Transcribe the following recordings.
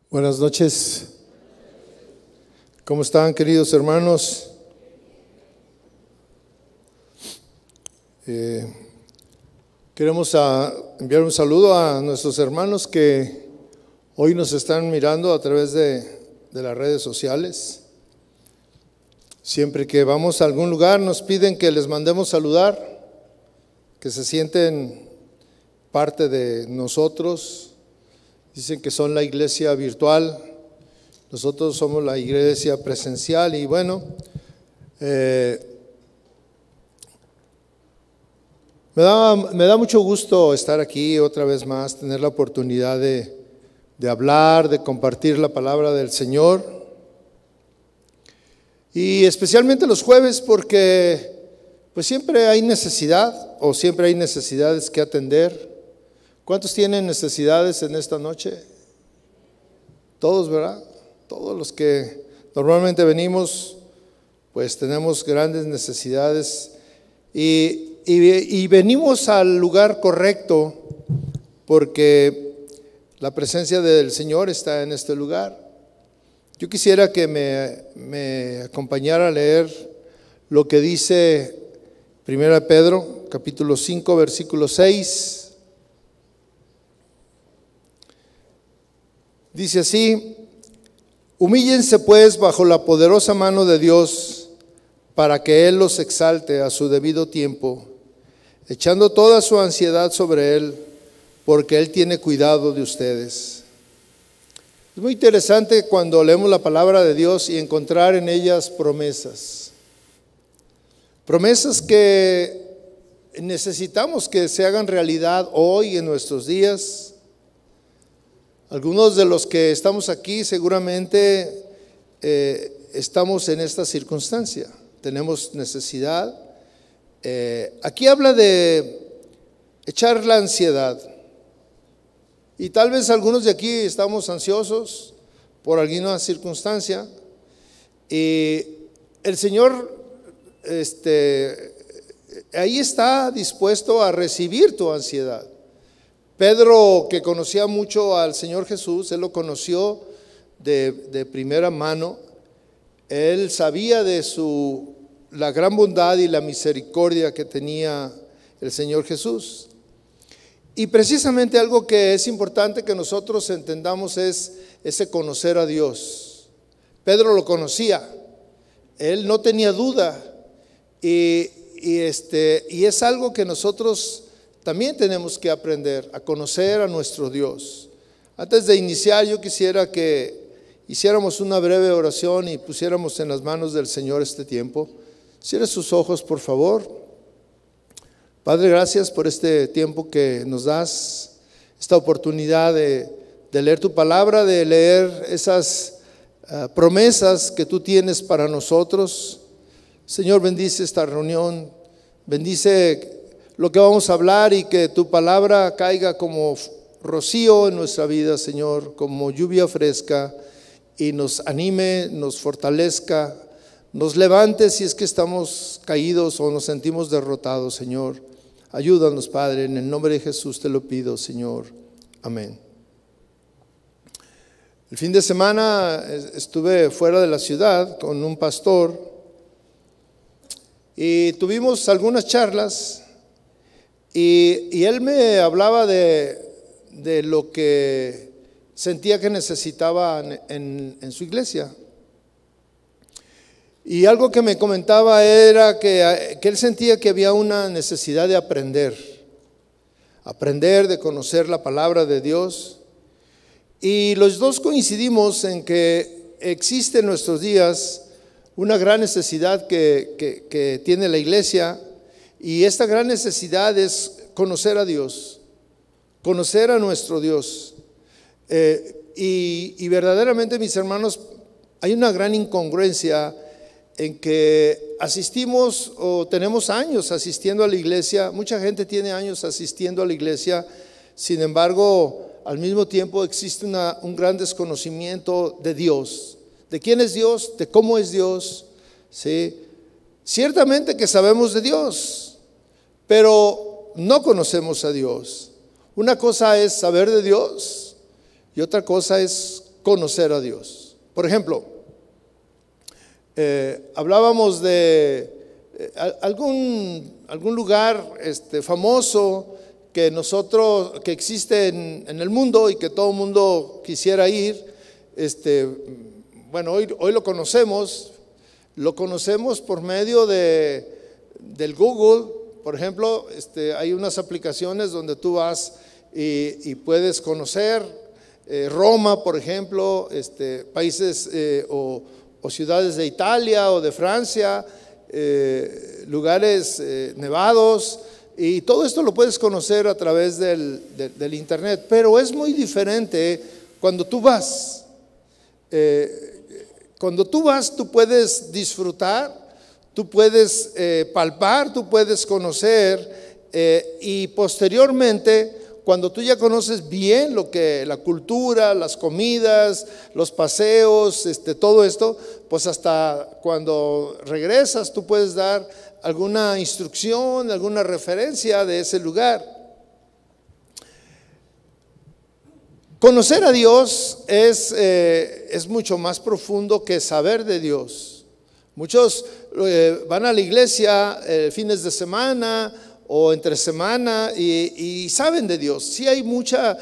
Buenas noches. ¿Cómo están, queridos hermanos? Queremos enviar un saludo a nuestros hermanos que hoy nos están mirando a través de las redes sociales. Siempre que vamos a algún lugar nos piden que les mandemos saludar, que se sienten parte de nosotros. Dicen que son la iglesia virtual, nosotros somos la iglesia presencial y bueno, me da mucho gusto estar aquí otra vez más, tener la oportunidad de hablar, de compartir la palabra del Señor. Y especialmente los jueves porque pues siempre hay necesidad o siempre hay necesidades que atender. ¿Cuántos tienen necesidades en esta noche? Todos, ¿verdad? Todos los que normalmente venimos, pues tenemos grandes necesidades y venimos al lugar correcto porque la presencia del Señor está en este lugar. Yo quisiera que me acompañara a leer lo que dice 1 Pedro, capítulo 5, versículo 6. Dice así: humíllense pues bajo la poderosa mano de Dios para que Él los exalte a su debido tiempo, echando toda su ansiedad sobre Él, porque Él tiene cuidado de ustedes. Es muy interesante cuando leemos la palabra de Dios y encontrar en ellas promesas. Promesas que necesitamos que se hagan realidad hoy en nuestros días. Algunos de los que estamos aquí seguramente estamos en esta circunstancia, tenemos necesidad. Aquí habla de echar la ansiedad y tal vez algunos de aquí estamos ansiosos por alguna circunstancia y el Señor ahí está dispuesto a recibir tu ansiedad. Pedro, que conocía mucho al Señor Jesús, él lo conoció de primera mano. Él sabía de la gran bondad y la misericordia que tenía el Señor Jesús. Y precisamente algo que es importante que nosotros entendamos es ese conocer a Dios. Pedro lo conocía, él no tenía duda y es algo que nosotros también tenemos que aprender a conocer a nuestro Dios. Antes de iniciar, yo quisiera que hiciéramos una breve oración y pusiéramos en las manos del Señor este tiempo. Cierre sus ojos, por favor. Padre, gracias por este tiempo que nos das, esta oportunidad de leer tu palabra, de leer esas promesas que tú tienes para nosotros. Señor, bendice esta reunión, bendice lo que vamos a hablar y que tu palabra caiga como rocío en nuestra vida, Señor, como lluvia fresca y nos anime, nos fortalezca, nos levante si es que estamos caídos o nos sentimos derrotados, Señor. Ayúdanos, Padre, en el nombre de Jesús te lo pido, Señor. Amén. El fin de semana estuve fuera de la ciudad con un pastor y tuvimos algunas charlas. Y él me hablaba de lo que sentía que necesitaba en su iglesia. Y algo que me comentaba era que él sentía que había una necesidad de aprender, de conocer la palabra de Dios. Y los dos coincidimos en que existe en nuestros días una gran necesidad que tiene la iglesia. Y esta gran necesidad es conocer a Dios, conocer a nuestro Dios. Y verdaderamente, mis hermanos, hay una gran incongruencia en que asistimos o tenemos años asistiendo a la iglesia. Mucha gente tiene años asistiendo a la iglesia, sin embargo, al mismo tiempo existe un gran desconocimiento de Dios, de quién es Dios, de cómo es Dios, ¿sí? Ciertamente que sabemos de Dios, pero no conocemos a Dios. Una cosa es saber de Dios y otra cosa es conocer a Dios. Por ejemplo, hablábamos de algún lugar famoso que existe en el mundo y que todo el mundo quisiera ir. Bueno, hoy lo conocemos por medio del Google. Por ejemplo, hay unas aplicaciones donde tú vas y puedes conocer Roma, por ejemplo, países o ciudades de Italia o de Francia, lugares nevados, y todo esto lo puedes conocer a través del internet. Pero es muy diferente cuando tú vas. Cuando tú vas, tú puedes disfrutar, tú puedes palpar, tú puedes conocer, y posteriormente, cuando tú ya conoces bien la cultura, las comidas, los paseos, todo esto, pues hasta cuando regresas tú puedes dar alguna instrucción, alguna referencia de ese lugar. Conocer a Dios es mucho más profundo que saber de Dios. Muchos van a la iglesia fines de semana o entre semana y saben de Dios. Sí hay mucha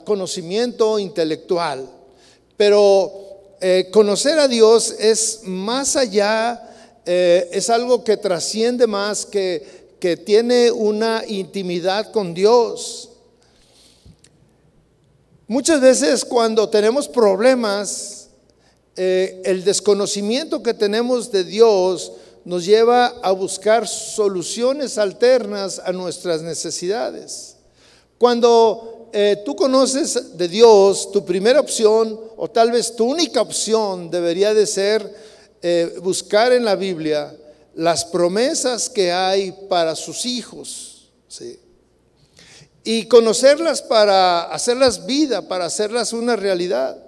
conocimiento intelectual, pero conocer a Dios es más allá, es algo que trasciende más, que tiene una intimidad con Dios. Muchas veces cuando tenemos problemas, el desconocimiento que tenemos de Dios nos lleva a buscar soluciones alternas a nuestras necesidades. Cuando tú conoces de Dios, tu primera opción, o tal vez tu única opción, debería de ser buscar en la Biblia las promesas que hay para sus hijos, ¿sí? Y conocerlas para hacerlas vida, para hacerlas una realidad.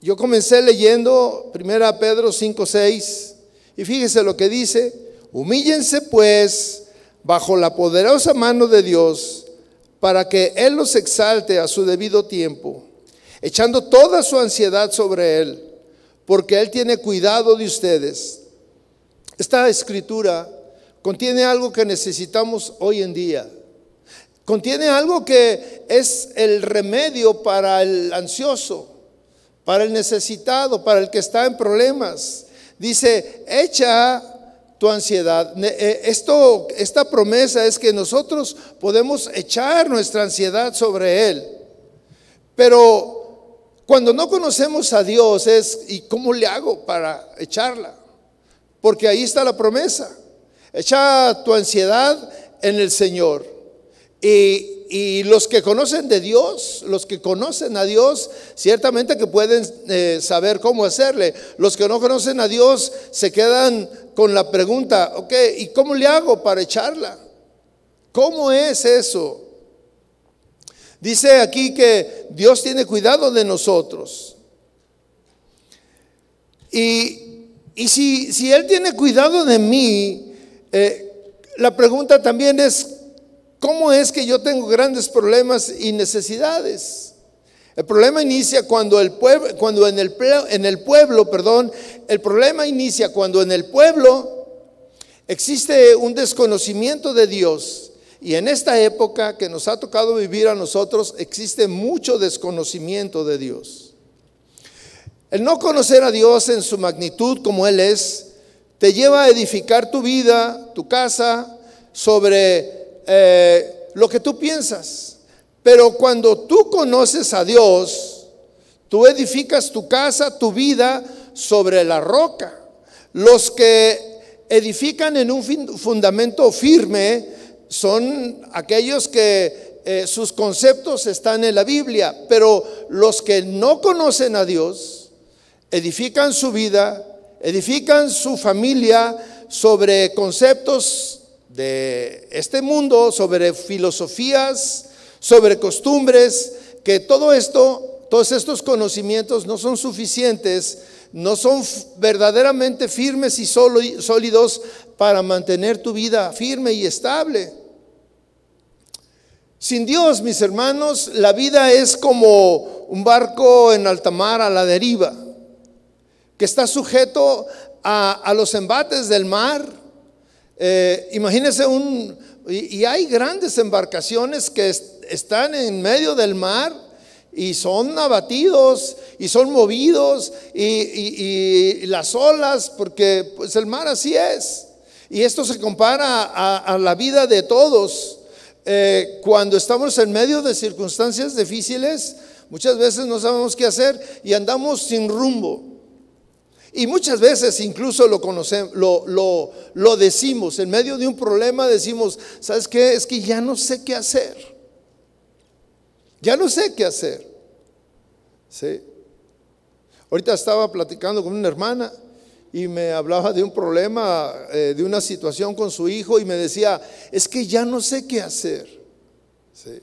Yo comencé leyendo 1 Pedro 5:6, y fíjese lo que dice: humíllense pues bajo la poderosa mano de Dios, para que Él los exalte a su debido tiempo, echando toda su ansiedad sobre Él, porque Él tiene cuidado de ustedes. Esta escritura contiene algo que necesitamos hoy en día. Contiene algo que es el remedio para el ansioso, para el necesitado, para el que está en problemas. Dice: echa tu ansiedad. Esta promesa es que nosotros podemos echar nuestra ansiedad sobre Él. Pero cuando no conocemos a Dios ¿y cómo le hago para echarla? Porque ahí está la promesa: echa tu ansiedad en el Señor. Y los que conocen de Dios, los que conocen a Dios, ciertamente que pueden saber cómo hacerle. Los que no conocen a Dios se quedan con la pregunta: ok, ¿y cómo le hago para echarla? ¿Cómo es eso? Dice aquí que Dios tiene cuidado de nosotros. Y si Él tiene cuidado de mí, la pregunta también es: ¿cómo es que yo tengo grandes problemas y necesidades? El problema inicia cuando el problema inicia cuando en el pueblo existe un desconocimiento de Dios. Y en esta época que nos ha tocado vivir a nosotros, existe mucho desconocimiento de Dios. El no conocer a Dios en su magnitud como Él es, te lleva a edificar tu vida, tu casa, sobre lo que tú piensas. Pero cuando tú conoces a Dios, tú edificas tu casa, tu vida sobre la roca. Los que edifican en un fundamento firme son aquellos que sus conceptos están en la Biblia. Pero los que no conocen a Dios edifican su vida, edifican su familia sobre conceptos de este mundo, sobre filosofías, sobre costumbres, que todos estos conocimientos no son suficientes, no son verdaderamente firmes y sólidos para mantener tu vida firme y estable. Sin Dios, mis hermanos, la vida es como un barco en alta mar a la deriva, que está sujeto a los embates del mar. Imagínense y hay grandes embarcaciones que están en medio del mar y son abatidos y son movidos y las olas, porque pues el mar así es. Y esto se compara a la vida de todos. Cuando estamos en medio de circunstancias difíciles, muchas veces no sabemos qué hacer y andamos sin rumbo. Y muchas veces incluso lo conocemos, lo decimos, en medio de un problema decimos, ¿sabes qué? Es que ya no sé qué hacer. Ya no sé qué hacer. ¿Sí? Ahorita estaba platicando con una hermana y me hablaba de un problema, de una situación con su hijo, y me decía, es que ya no sé qué hacer. ¿Sí?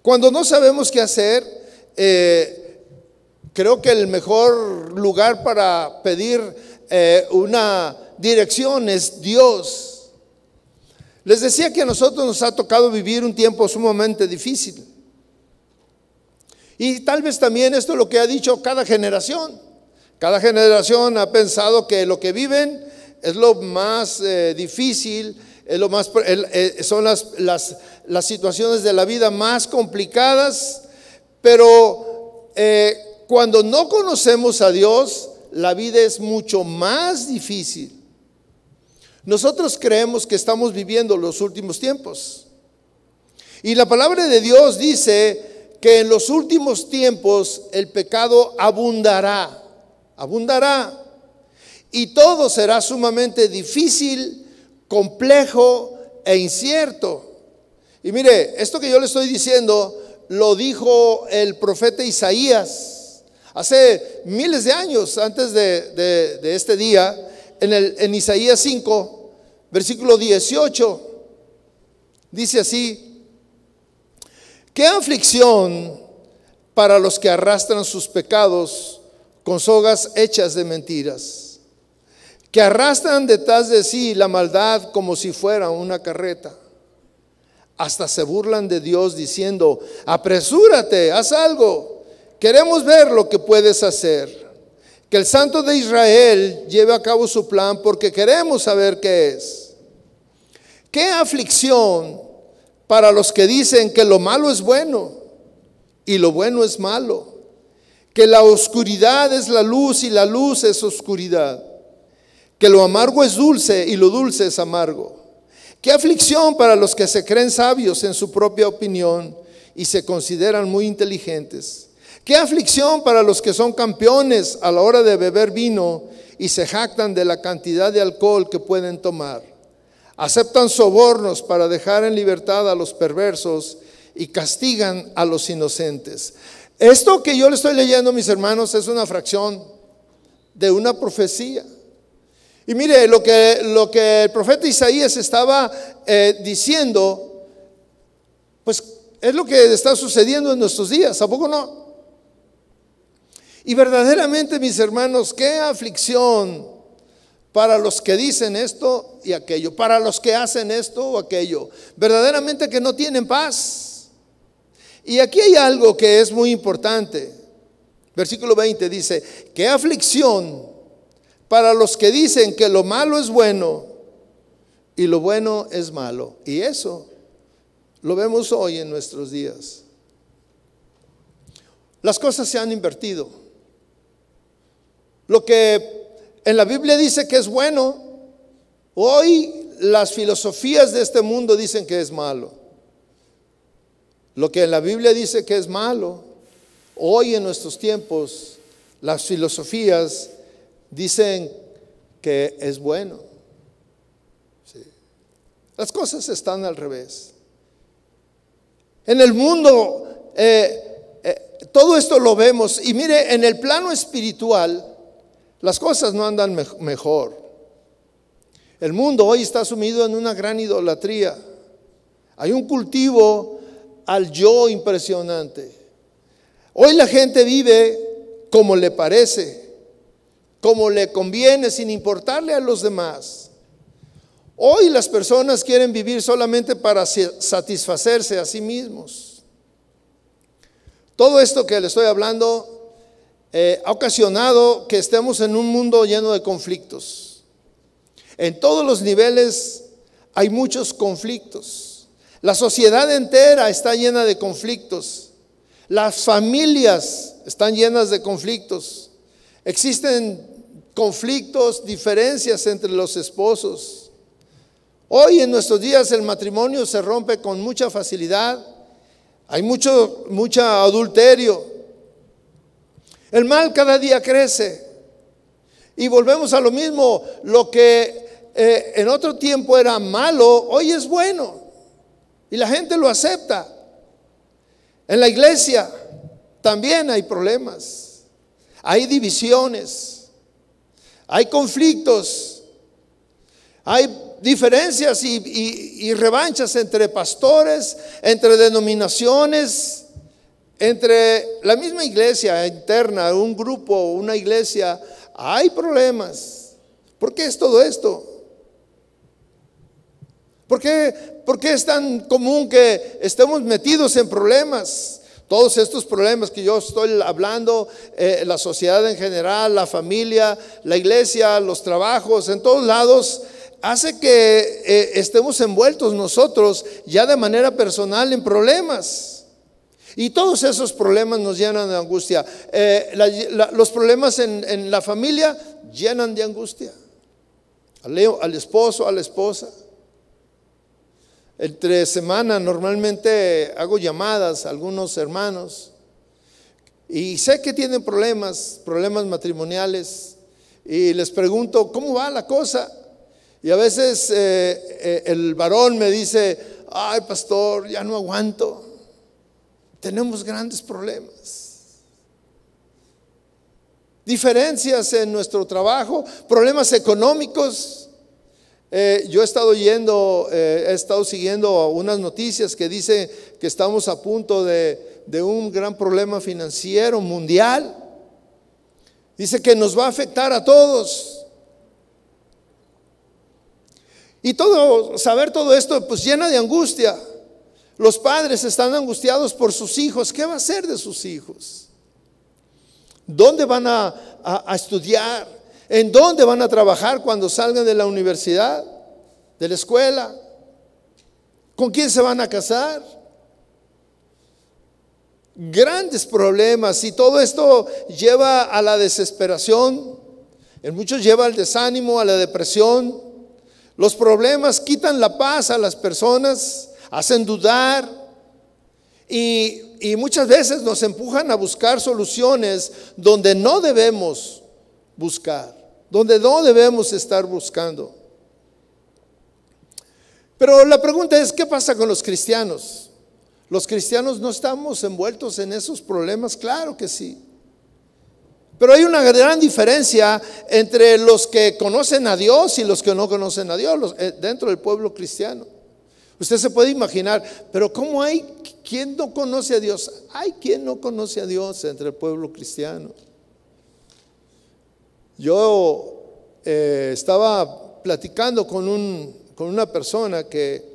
Cuando no sabemos qué hacer, creo que el mejor lugar para pedir una dirección es Dios. Les decía que a nosotros nos ha tocado vivir un tiempo sumamente difícil. Y tal vez también esto es lo que ha dicho cada generación. Cada generación ha pensado que lo que viven es lo más difícil, es lo más, son las situaciones de la vida más complicadas, pero cuando no conocemos a Dios, la vida es mucho más difícil. Nosotros creemos que estamos viviendo los últimos tiempos. Y la palabra de Dios dice que en los últimos tiempos el pecado abundará. Y todo será sumamente difícil, complejo e incierto. Y mire, esto que yo le estoy diciendo lo dijo el profeta Isaías hace miles de años antes de este día, en Isaías 5, versículo 18, dice así: qué aflicción para los que arrastran sus pecados con sogas hechas de mentiras, que arrastran detrás de sí la maldad como si fuera una carreta. Hasta se burlan de Dios diciendo, apresúrate, haz algo, queremos ver lo que puedes hacer. Que el Santo de Israel lleve a cabo su plan, porque queremos saber qué es. Qué aflicción para los que dicen que lo malo es bueno y lo bueno es malo, que la oscuridad es la luz y la luz es oscuridad, que lo amargo es dulce y lo dulce es amargo. Qué aflicción para los que se creen sabios en su propia opinión y se consideran muy inteligentes. Qué aflicción para los que son campeones a la hora de beber vino y se jactan de la cantidad de alcohol que pueden tomar. Aceptan sobornos para dejar en libertad a los perversos y castigan a los inocentes. Esto que yo le estoy leyendo, mis hermanos, es una fracción de una profecía. Y mire, lo que el profeta Isaías estaba diciendo, pues es lo que está sucediendo en nuestros días, ¿a poco no? Y verdaderamente, mis hermanos, qué aflicción para los que dicen esto y aquello, para los que hacen esto o aquello, verdaderamente que no tienen paz. Y aquí hay algo que es muy importante. Versículo 20 dice, qué aflicción para los que dicen que lo malo es bueno y lo bueno es malo. Y eso lo vemos hoy en nuestros días. Las cosas se han invertido. Lo que en la Biblia dice que es bueno, hoy las filosofías de este mundo dicen que es malo. Lo que en la Biblia dice que es malo, hoy en nuestros tiempos las filosofías dicen que es bueno. Sí. Las cosas están al revés. En el mundo todo esto lo vemos, y mire, en el plano espiritual las cosas no andan mejor. El mundo hoy está sumido en una gran idolatría. Hay un cultivo al yo impresionante. Hoy la gente vive como le parece, como le conviene, sin importarle a los demás. Hoy las personas quieren vivir solamente para satisfacerse a sí mismos. todo esto que le estoy hablando ha ocasionado que estemos en un mundo lleno de conflictos. En todos los niveles hay muchos conflictos. La sociedad entera está llena de conflictos. Las familias están llenas de conflictos. Existen conflictos, diferencias entre los esposos. Hoy en nuestros días el matrimonio se rompe con mucha facilidad. Hay mucho adulterio. El mal cada día crece. Y volvemos a lo mismo. Lo que en otro tiempo era malo, hoy es bueno. Y la gente lo acepta. En la iglesia también hay problemas. Hay divisiones. Hay conflictos. Hay diferencias y revanchas entre pastores, entre denominaciones, entre la misma iglesia interna, un grupo, una iglesia. Hay problemas. ¿Por qué es todo esto? ¿Por qué es tan común que estemos metidos en problemas? Todos estos problemas que yo estoy hablando, la sociedad en general, la familia, la iglesia, los trabajos, en todos lados, hace que estemos envueltos nosotros ya de manera personal en problemas. Y todos esos problemas nos llenan de angustia. Los problemas en la familia llenan de angustia. Al esposo, a la esposa. Entre semana normalmente hago llamadas a algunos hermanos y sé que tienen problemas matrimoniales, y les pregunto ¿cómo va la cosa? Y a veces el varón me dice: ay, pastor, ya no aguanto, tenemos grandes problemas, diferencias en nuestro trabajo, problemas económicos. Yo he estado siguiendo unas noticias que dicen que estamos a punto de un gran problema financiero mundial. Dice que nos va a afectar a todos. Y saber todo esto pues llena de angustia. Los padres están angustiados por sus hijos. ¿Qué va a hacer de sus hijos? ¿Dónde van a estudiar? ¿En dónde van a trabajar cuando salgan de la universidad, de la escuela? ¿Con quién se van a casar? Grandes problemas, y todo esto lleva a la desesperación. En muchos lleva al desánimo, a la depresión. Los problemas quitan la paz a las personas, hacen dudar y muchas veces nos empujan a buscar soluciones donde no debemos buscar, donde no debemos estar buscando. Pero la pregunta es: ¿qué pasa con los cristianos? ¿Los cristianos no estamos envueltos en esos problemas? Claro que sí. Pero hay una gran diferencia entre los que conocen a Dios y los que no conocen a Dios dentro del pueblo cristiano. Usted se puede imaginar, pero ¿cómo hay quien no conoce a Dios? Hay quien no conoce a Dios entre el pueblo cristiano. Yo estaba platicando con una persona que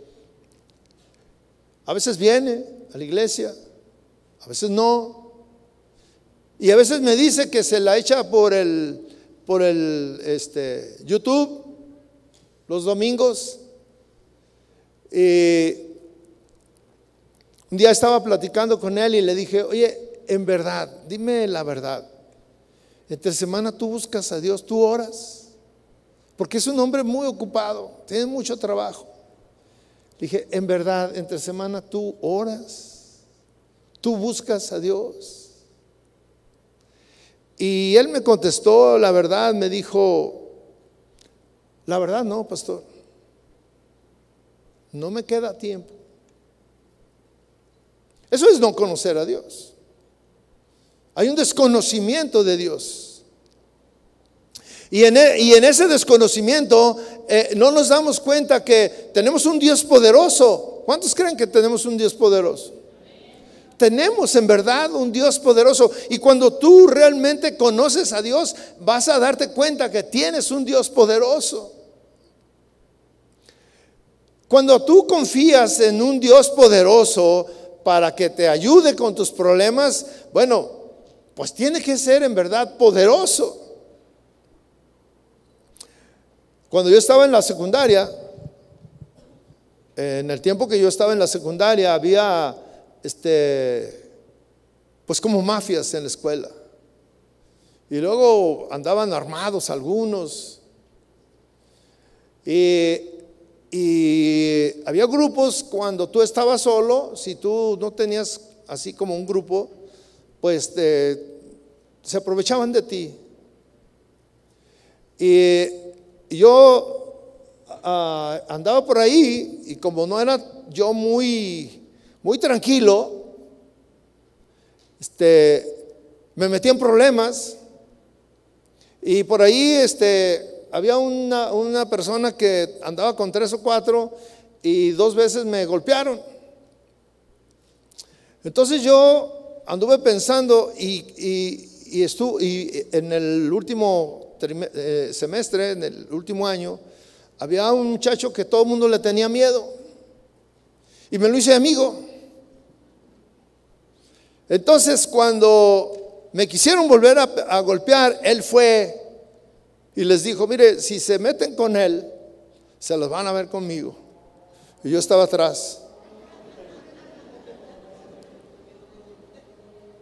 a veces viene a la iglesia, a veces no. Y a veces me dice que se la echa por el YouTube los domingos. Y un día estaba platicando con él y le dije: oye, en verdad, dime la verdad, entre semana tú buscas a Dios, tú oras, porque es un hombre muy ocupado, tiene mucho trabajo. Le dije: en verdad, entre semana tú oras, tú buscas a Dios. Y él me contestó la verdad, me dijo: la verdad no, pastor, no me queda tiempo. Eso es no conocer a Dios. Hay un desconocimiento de Dios. Y en ese desconocimiento no nos damos cuenta que tenemos un Dios poderoso. ¿Cuántos creen que tenemos un Dios poderoso? Tenemos en verdad un Dios poderoso, y cuando tú realmente conoces a Dios vas a darte cuenta que tienes un Dios poderoso. Cuando tú confías en un Dios poderoso, para que te ayude con tus problemas, bueno, pues tiene que ser en verdad poderoso. Cuando yo estaba en la secundaria, en el tiempo que yo estaba en la secundaria, había pues como mafias en la escuela. Y luego andaban armados algunos. Y había grupos cuando tú estabas solo, si tú no tenías así como un grupo, pues se aprovechaban de ti. Y yo andaba por ahí y como no era yo muy tranquilo, me metí en problemas. Y por ahí había una persona que andaba con 3 o 4 y 2 veces me golpearon. Entonces yo anduve pensando y en el último semestre, en el último año, había un muchacho que todo el mundo le tenía miedo y me lo hice amigo. Entonces cuando me quisieron volver a golpear, él fue y les dijo: mire, si se meten con él, se los van a ver conmigo. Y yo estaba atrás.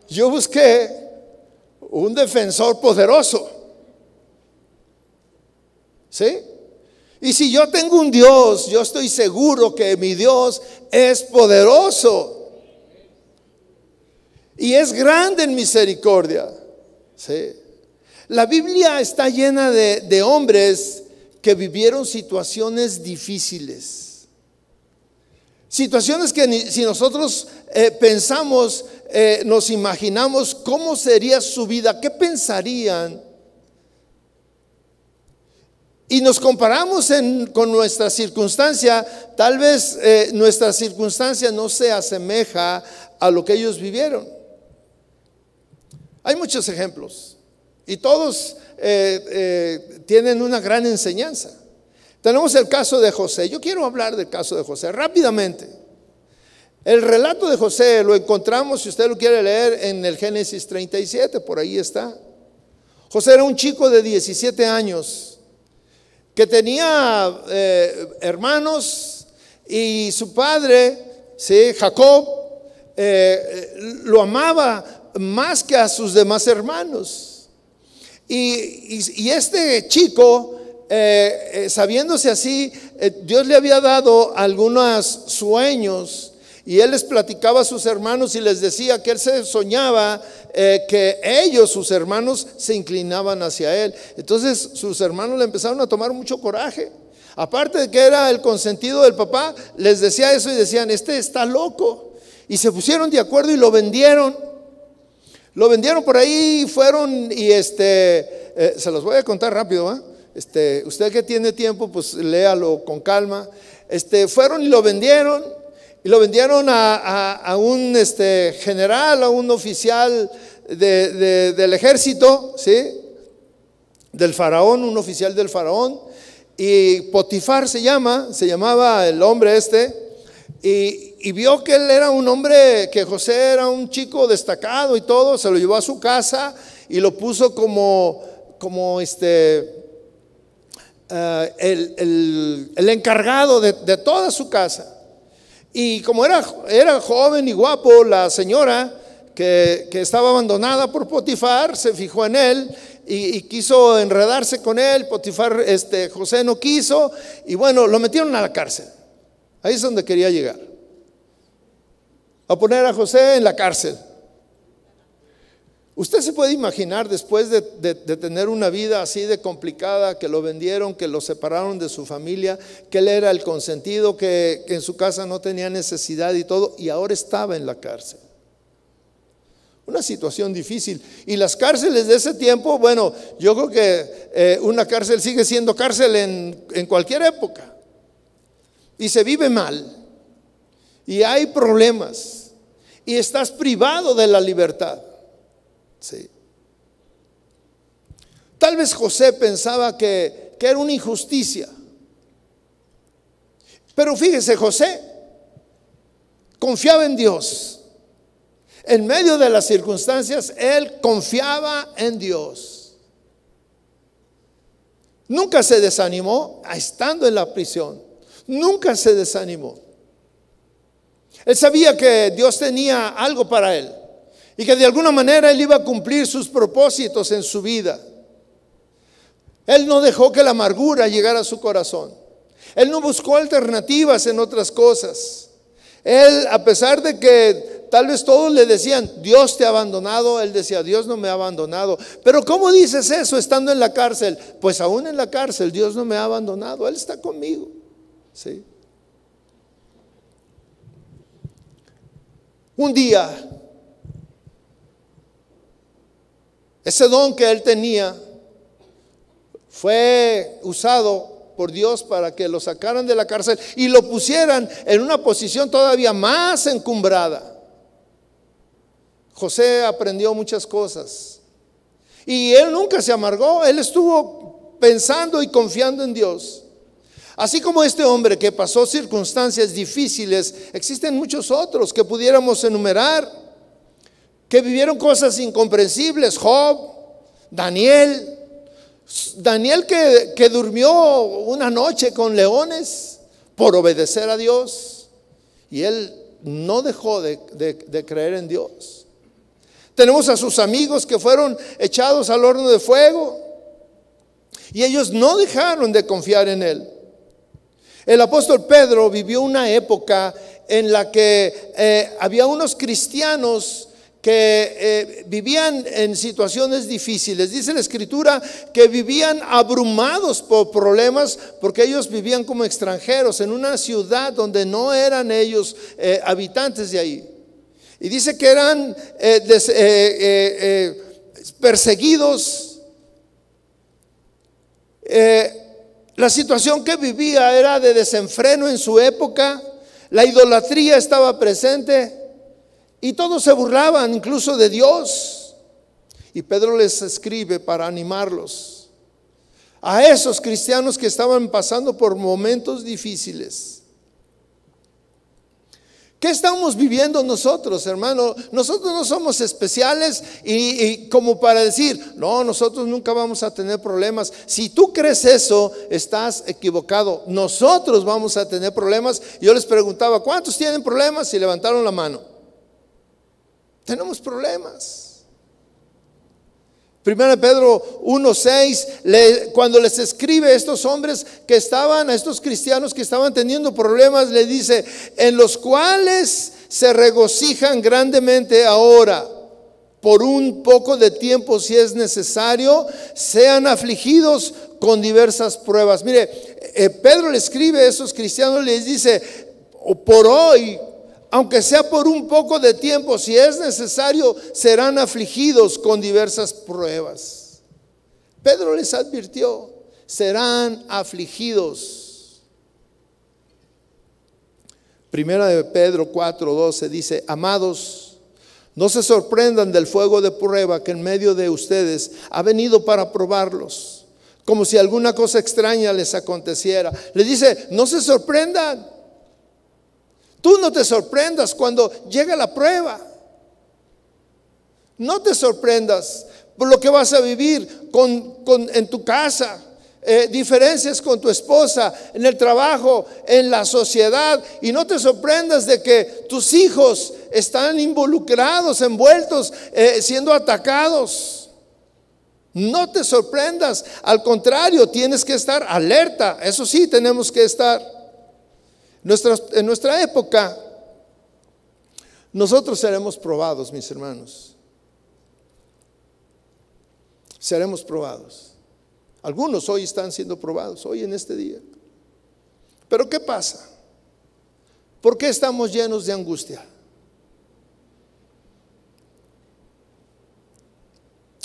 Yo busqué un defensor poderoso, ¿sí? Y si yo tengo un Dios, yo estoy seguro que mi Dios es poderoso y es grande en misericordia, ¿sí? La Biblia está llena de hombres que vivieron situaciones difíciles. Situaciones que si nosotros pensamos, nos imaginamos cómo sería su vida, qué pensarían, y nos comparamos con nuestra circunstancia, tal vez nuestra circunstancia no se asemeja a lo que ellos vivieron. Hay muchos ejemplos y todos tienen una gran enseñanza. Tenemos el caso de José. Yo quiero hablar del caso de José rápidamente. El relato de José lo encontramos, si usted lo quiere leer, en el Génesis 37, por ahí está. José era un chico de 17 años que tenía hermanos, y su padre, ¿sí?, Jacob, lo amaba más que a sus demás hermanos. Y este chico, sabiéndose así, Dios le había dado algunos sueños, y él les platicaba a sus hermanos y les decía que él se soñaba que ellos, sus hermanos, se inclinaban hacia él. Entonces sus hermanos le empezaron a tomar mucho coraje. Aparte de que era el consentido del papá, les decía eso y decían: este está loco. Y se pusieron de acuerdo y lo vendieron. Lo vendieron por ahí, fueron y se los voy a contar rápido, ¿eh? Usted que tiene tiempo, pues léalo con calma. Fueron y lo vendieron. Y lo vendieron a un general, a un oficial del ejército, ¿sí?, del faraón, un oficial del faraón. Y Potifar se llamaba el hombre y vio que él era un hombre, que José era un chico destacado y todo. Se lo llevó a su casa y lo puso como el encargado de toda su casa. Y como era joven y guapo, la señora que estaba abandonada por Potifar se fijó en él y quiso enredarse con él. Potifar, José no quiso, y bueno, lo metieron a la cárcel. Ahí es donde quería llegar, a poner a José en la cárcel. Usted se puede imaginar, después de tener una vida así de complicada, que lo vendieron, que lo separaron de su familia, que él era el consentido, que en su casa no tenía necesidad y todo, y ahora estaba en la cárcel. Una situación difícil. Y las cárceles de ese tiempo, bueno, yo creo que una cárcel sigue siendo cárcel en cualquier época. Y se vive mal, y hay problemas, y estás privado de la libertad. Sí. Tal vez José pensaba que era una injusticia. Pero fíjese, José confiaba en Dios. En medio de las circunstancias, él confiaba en Dios. Nunca se desanimó estando en la prisión. Nunca se desanimó. Él sabía que Dios tenía algo para él y que de alguna manera él iba a cumplir sus propósitos en su vida. Él no dejó que la amargura llegara a su corazón. Él no buscó alternativas en otras cosas. Él, a pesar de que tal vez todos le decían, Dios te ha abandonado, él decía, Dios no me ha abandonado. Pero ¿cómo dices eso estando en la cárcel? Pues aún en la cárcel Dios no me ha abandonado, Él está conmigo. ¿Sí? Un día, ese don que él tenía fue usado por Dios para que lo sacaran de la cárcel y lo pusieran en una posición todavía más encumbrada. José aprendió muchas cosas y él nunca se amargó. Él estuvo pensando y confiando en Dios. Así como este hombre que pasó circunstancias difíciles, existen muchos otros que pudiéramos enumerar, que vivieron cosas incomprensibles. Job, Daniel que durmió una noche con leones por obedecer a Dios, y él no dejó de creer en Dios. Tenemos a sus amigos que fueron echados al horno de fuego y ellos no dejaron de confiar en él. El apóstol Pedro vivió una época en la que había unos cristianos que vivían en situaciones difíciles. Dice la escritura que vivían abrumados por problemas porque ellos vivían como extranjeros en una ciudad donde no eran ellos habitantes de ahí. Y dice que eran perseguidos. La situación que vivía era de desenfreno en su época. La idolatría estaba presente y todos se burlaban incluso de Dios. Y Pedro les escribe para animarlos a esos cristianos que estaban pasando por momentos difíciles. ¿Qué estamos viviendo nosotros, hermano? Nosotros no somos especiales y como para decir, no, nosotros nunca vamos a tener problemas. Si tú crees eso, estás equivocado. Nosotros vamos a tener problemas. Yo les preguntaba, ¿cuántos tienen problemas? Y levantaron la mano. Tenemos problemas. 1 Pedro 1:6, cuando les escribe a estos hombres que estaban, a estos cristianos que estaban teniendo problemas, le dice, en los cuales se regocijan grandemente ahora, por un poco de tiempo si es necesario, sean afligidos con diversas pruebas. Mire, Pedro le escribe a esos cristianos, les dice, por hoy, aunque sea por un poco de tiempo, si es necesario, serán afligidos con diversas pruebas. Pedro les advirtió, serán afligidos. Primera de Pedro 4:12 dice, amados, no se sorprendan del fuego de prueba que en medio de ustedes ha venido para probarlos, como si alguna cosa extraña les aconteciera. Les dice, no se sorprendan. Tú no te sorprendas cuando llega la prueba. No te sorprendas por lo que vas a vivir en tu casa, diferencias con tu esposa, en el trabajo, en la sociedad. Y no te sorprendas de que tus hijos están involucrados, envueltos, siendo atacados. No te sorprendas. Al contrario, tienes que estar alerta. Eso sí, tenemos que estar. En nuestra época, nosotros seremos probados, mis hermanos. Seremos probados. Algunos hoy están siendo probados, hoy en este día. Pero ¿qué pasa? ¿Por qué estamos llenos de angustia?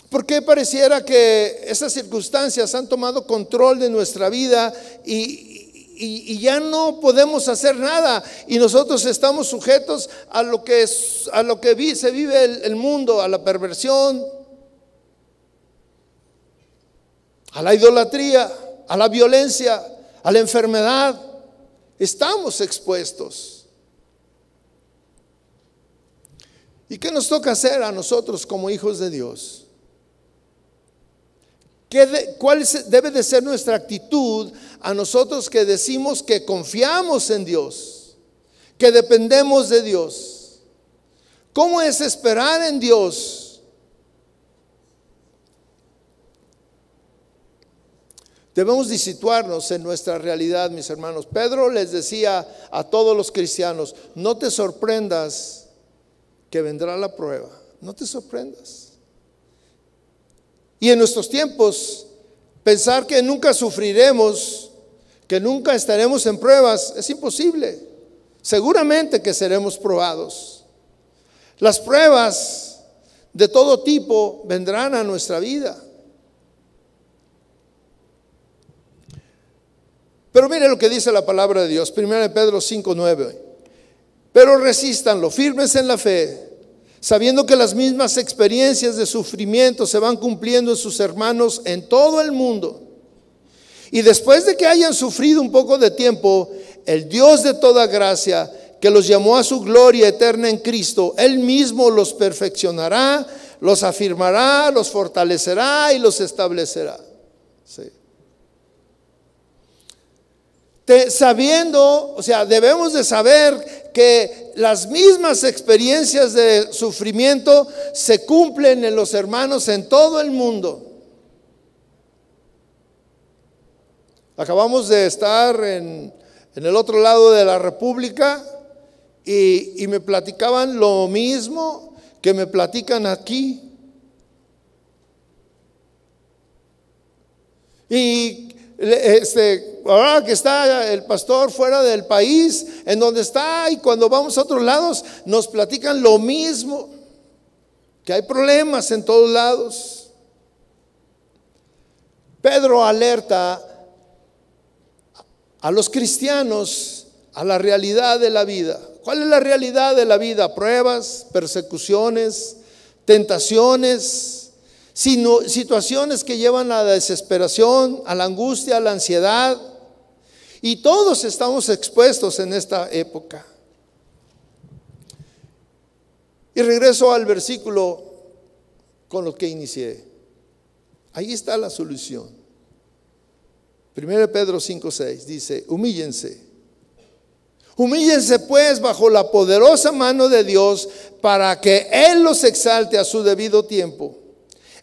¿Por qué pareciera que esas circunstancias han tomado control de nuestra vida y ya no podemos hacer nada, y nosotros estamos sujetos a lo que se vive el mundo, a la perversión, a la idolatría, a la violencia, a la enfermedad? Estamos expuestos. ¿Y qué nos toca hacer a nosotros como hijos de Dios? ¿Cuál debe de ser nuestra actitud a nosotros que decimos que confiamos en Dios, que dependemos de Dios? ¿Cómo es esperar en Dios? Debemos de situarnos en nuestra realidad, mis hermanos. Pedro les decía a todos los cristianos: no te sorprendas que vendrá la prueba, no te sorprendas. Y en nuestros tiempos, pensar que nunca sufriremos, que nunca estaremos en pruebas, es imposible. Seguramente que seremos probados. Las pruebas de todo tipo vendrán a nuestra vida. Pero mire lo que dice la palabra de Dios, 1 Pedro 5:9. Pero resístanlo, firmes en la fe, sabiendo que las mismas experiencias de sufrimiento se van cumpliendo en sus hermanos en todo el mundo. Y después de que hayan sufrido un poco de tiempo, el Dios de toda gracia, que los llamó a su gloria eterna en Cristo, Él mismo los perfeccionará, los afirmará, los fortalecerá y los establecerá. Sí. Sabiendo, o sea, debemos de saber que las mismas experiencias de sufrimiento se cumplen en los hermanos en todo el mundo. Acabamos de estar en el otro lado de la República y me platicaban lo mismo que me platican aquí. Y ahora que está el pastor fuera del país, en donde está, y cuando vamos a otros lados nos platican lo mismo, que hay problemas en todos lados. Pedro alerta a los cristianos a la realidad de la vida. ¿Cuál es la realidad de la vida? Pruebas, persecuciones, tentaciones, situaciones que llevan a la desesperación, a la angustia, a la ansiedad. Y todos estamos expuestos en esta época. Y regreso al versículo con lo que inicié. Ahí está la solución. 1 Pedro 5:6 dice: humíllense pues bajo la poderosa mano de Dios, para que Él los exalte a su debido tiempo,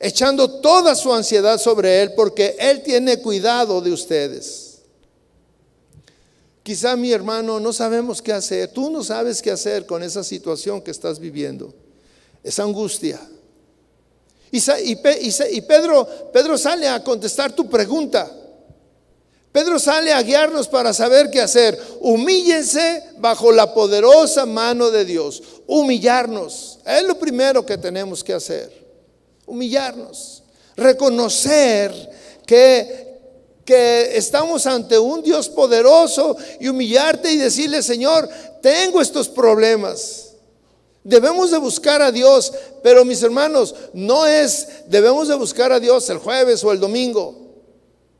echando toda su ansiedad sobre Él, porque Él tiene cuidado de ustedes. Quizá, mi hermano, no sabemos qué hacer. Tú no sabes qué hacer con esa situación que estás viviendo, esa angustia. Y Pedro sale a contestar tu pregunta. Pedro sale a guiarnos para saber qué hacer. Humíllense bajo la poderosa mano de Dios. Humillarnos es lo primero que tenemos que hacer. Humillarnos, reconocer que estamos ante un Dios poderoso, y humillarte y decirle: Señor, tengo estos problemas. Debemos de buscar a Dios, pero mis hermanos, debemos de buscar a Dios el jueves o el domingo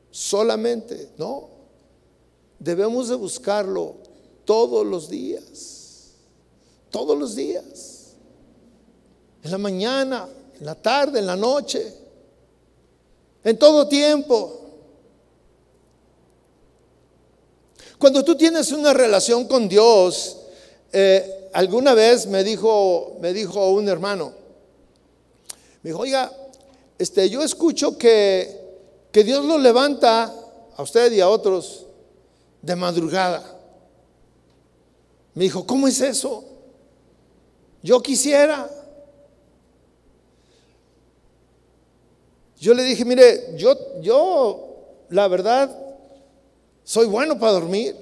solamente, no. Debemos de buscarlo todos los días, en la mañana, en la tarde, en la noche, en todo tiempo. Cuando tú tienes una relación con Dios, alguna vez me dijo un hermano, me dijo: oiga, yo escucho que Dios lo levanta a usted y a otros de madrugada. Me dijo: ¿cómo es eso? Yo quisiera. Yo le dije: mire, yo la verdad soy bueno para dormir.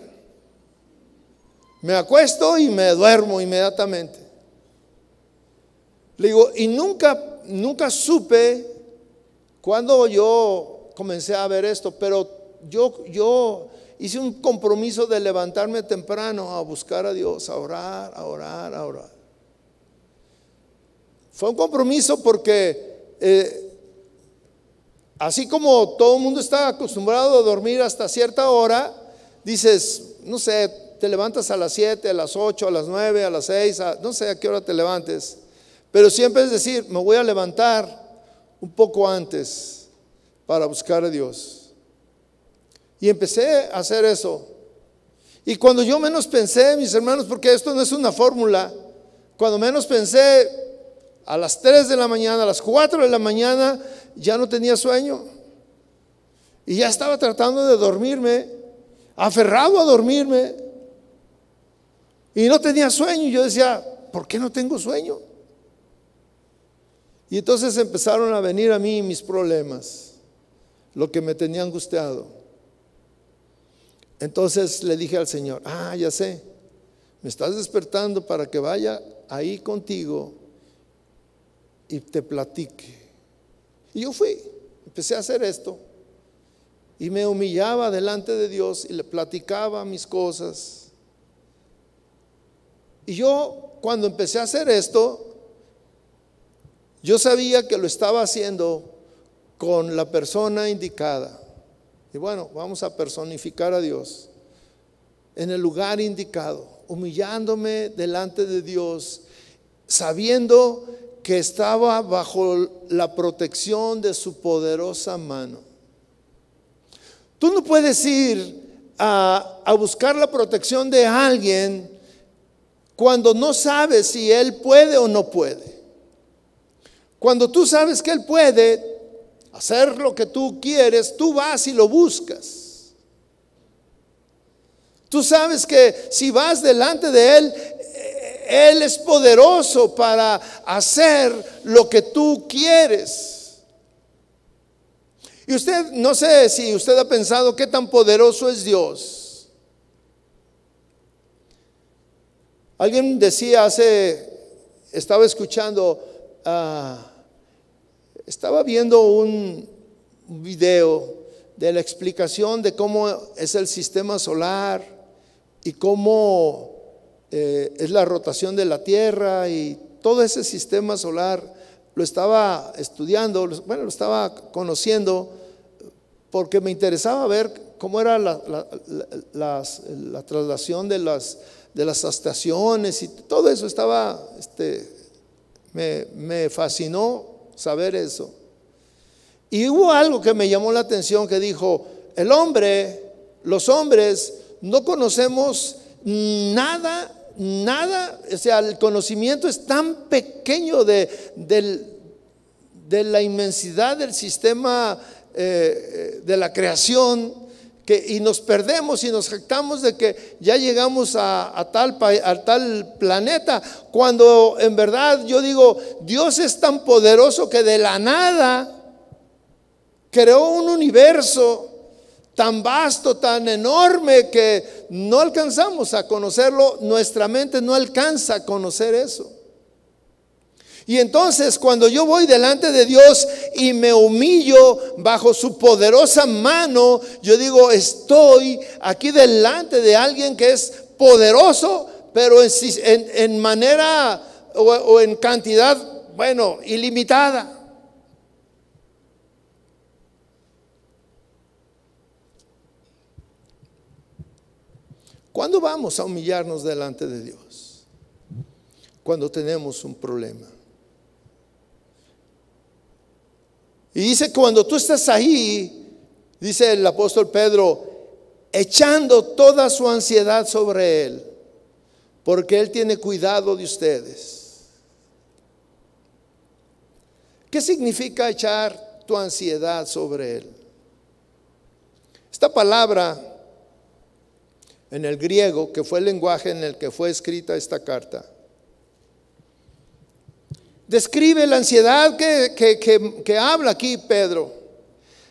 Me acuesto y me duermo inmediatamente. Le digo: y nunca supe cuando yo comencé a ver esto, pero yo hice un compromiso de levantarme temprano a buscar a Dios, a orar. Fue un compromiso porque así como todo el mundo está acostumbrado a dormir hasta cierta hora, dices, no sé, te levantas a las 7, a las 8, a las 9, a las 6, no sé a qué hora te levantes, Pero siempre es decir, me voy a levantar un poco antes para buscar a Dios. Y empecé a hacer eso. Y cuando yo menos pensé, mis hermanos, porque esto no es una fórmula, cuando menos pensé, a las 3 de la mañana, a las 4 de la mañana, ya no tenía sueño. Y ya estaba tratando de dormirme, aferrado a dormirme. Y no tenía sueño. Y yo decía, ¿por qué no tengo sueño? Y entonces empezaron a venir a mí mis problemas, lo que me tenía angustiado. Entonces le dije al Señor, ya sé, me estás despertando para que vaya ahí contigo y te platique. Y yo fui, empecé a hacer esto y me humillaba delante de Dios y le platicaba mis cosas. Y yo, cuando empecé a hacer esto, yo sabía que lo estaba haciendo con la persona indicada. Y bueno, vamos a personificar a Dios en el lugar indicado, humillándome delante de Dios, sabiendo que estaba bajo la protección de su poderosa mano. Tú no puedes ir a buscar la protección de alguien cuando no sabes si él puede o no puede. Cuando tú sabes que él puede hacer lo que tú quieres, tú vas y lo buscas. Tú sabes que si vas delante de él, él es poderoso para hacer lo que tú quieres. Y usted, no sé si usted ha pensado qué tan poderoso es Dios. Alguien decía estaba escuchando, estaba viendo un video de la explicación de cómo es el sistema solar y cómo es la rotación de la Tierra, y todo ese sistema solar lo estaba estudiando, bueno, lo estaba conociendo porque me interesaba ver cómo era la traslación de las estaciones y todo eso. Me fascinó saber eso. Y hubo algo que me llamó la atención, que dijo: los hombres no conocemos nada, o sea, el conocimiento es tan pequeño de la inmensidad del sistema de la creación, y nos perdemos y nos jactamos de que ya llegamos a tal planeta, cuando en verdad yo digo, Dios es tan poderoso que de la nada creó un universo tan vasto, tan enorme, que no alcanzamos a conocerlo. Nuestra mente no alcanza a conocer eso. Y entonces, cuando yo voy delante de Dios y me humillo bajo su poderosa mano, yo digo, estoy aquí delante de alguien que es poderoso, pero en manera o en cantidad, bueno, ilimitada. ¿Cuándo vamos a humillarnos delante de Dios? Cuando tenemos un problema. Y dice, cuando tú estás ahí, dice el apóstol Pedro, echando toda su ansiedad sobre Él, porque Él tiene cuidado de ustedes. ¿Qué significa echar tu ansiedad sobre Él? Esta palabra en el griego, que fue el lenguaje en el que fue escrita esta carta, describe la ansiedad que habla aquí Pedro.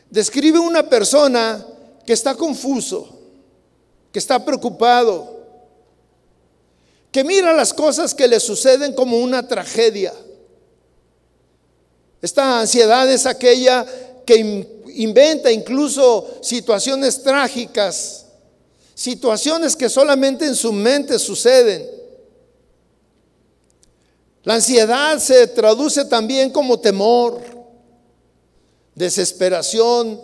Describe una persona que está confuso, que está preocupado, que mira las cosas que le suceden como una tragedia. Esta ansiedad es aquella que inventa incluso situaciones trágicas, situaciones que solamente en su mente suceden. La ansiedad se traduce también como temor, desesperación.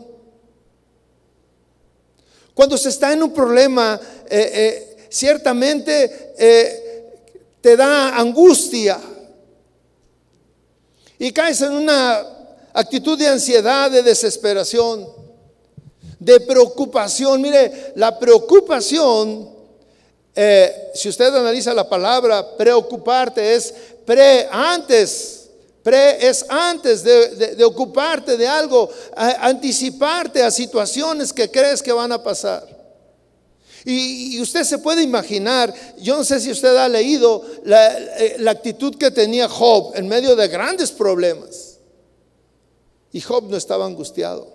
Cuando se está en un problema, ciertamente te da angustia, y caes en una actitud de ansiedad, de desesperación, de preocupación. Mire, la preocupación, si usted analiza la palabra preocuparte, es antes de ocuparte de algo, anticiparte a situaciones que crees que van a pasar. Y usted se puede imaginar, yo no sé si usted ha leído la actitud que tenía Job en medio de grandes problemas. Y Job no estaba angustiado.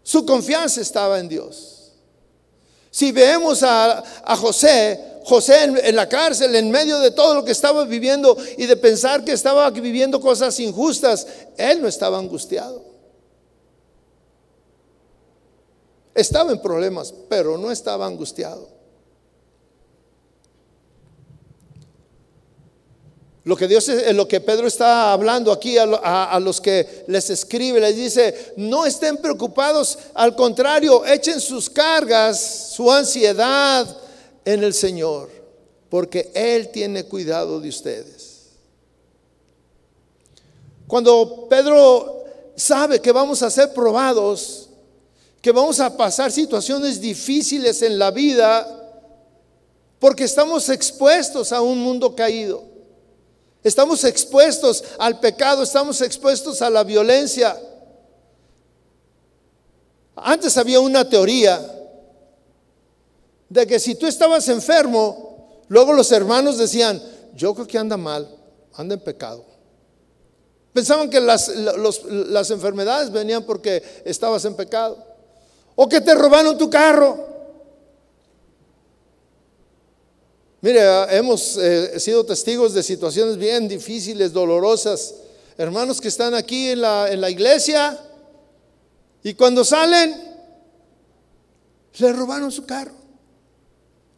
Su confianza estaba en Dios. Si vemos a José en la cárcel, en medio de todo lo que estaba viviendo y de pensar que estaba viviendo cosas injustas, él no estaba angustiado. Estaba en problemas, pero no estaba angustiado. Lo que Pedro está hablando aquí a los que les escribe, les dice: no estén preocupados, al contrario, echen sus cargas, su ansiedad en el Señor, porque Él tiene cuidado de ustedes. Cuando Pedro sabe que vamos a ser probados, que vamos a pasar situaciones difíciles en la vida, porque estamos expuestos a un mundo caído, estamos expuestos al pecado, estamos expuestos a la violencia. Antes había una teoría de que si tú estabas enfermo, luego los hermanos decían: yo creo que anda mal, anda en pecado. Pensaban que las enfermedades venían porque estabas en pecado. O que te robaron tu carro. Mire, hemos sido testigos de situaciones bien difíciles, dolorosas. Hermanos que están aquí en la iglesia, y cuando salen, le robaron su carro,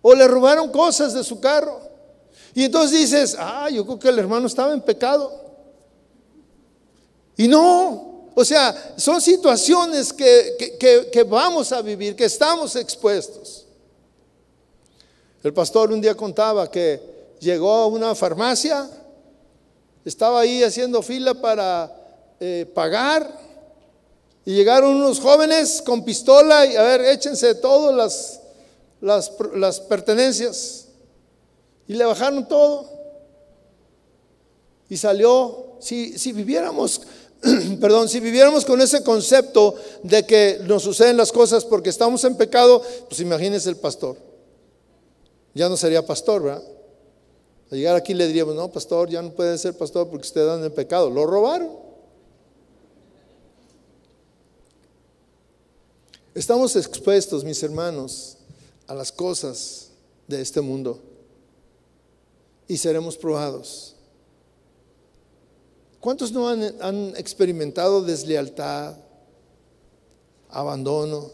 o le robaron cosas de su carro. Y entonces dices: yo creo que el hermano estaba en pecado. Y no. O sea, son situaciones que vamos a vivir, que estamos expuestos. El pastor un día contaba que llegó a una farmacia, estaba ahí haciendo fila para pagar, y llegaron unos jóvenes con pistola y: a ver, échense todas las pertenencias. Y le bajaron todo. Y salió. Si viviéramos con ese concepto de que nos suceden las cosas porque estamos en pecado, pues imagínese el pastor. Ya no sería pastor, ¿verdad? Al llegar aquí le diríamos: no, pastor, ya no puede ser pastor porque usted anda en pecado. Lo robaron. Estamos expuestos, mis hermanos, a las cosas de este mundo, y seremos probados. ¿Cuántos no han experimentado deslealtad, abandono,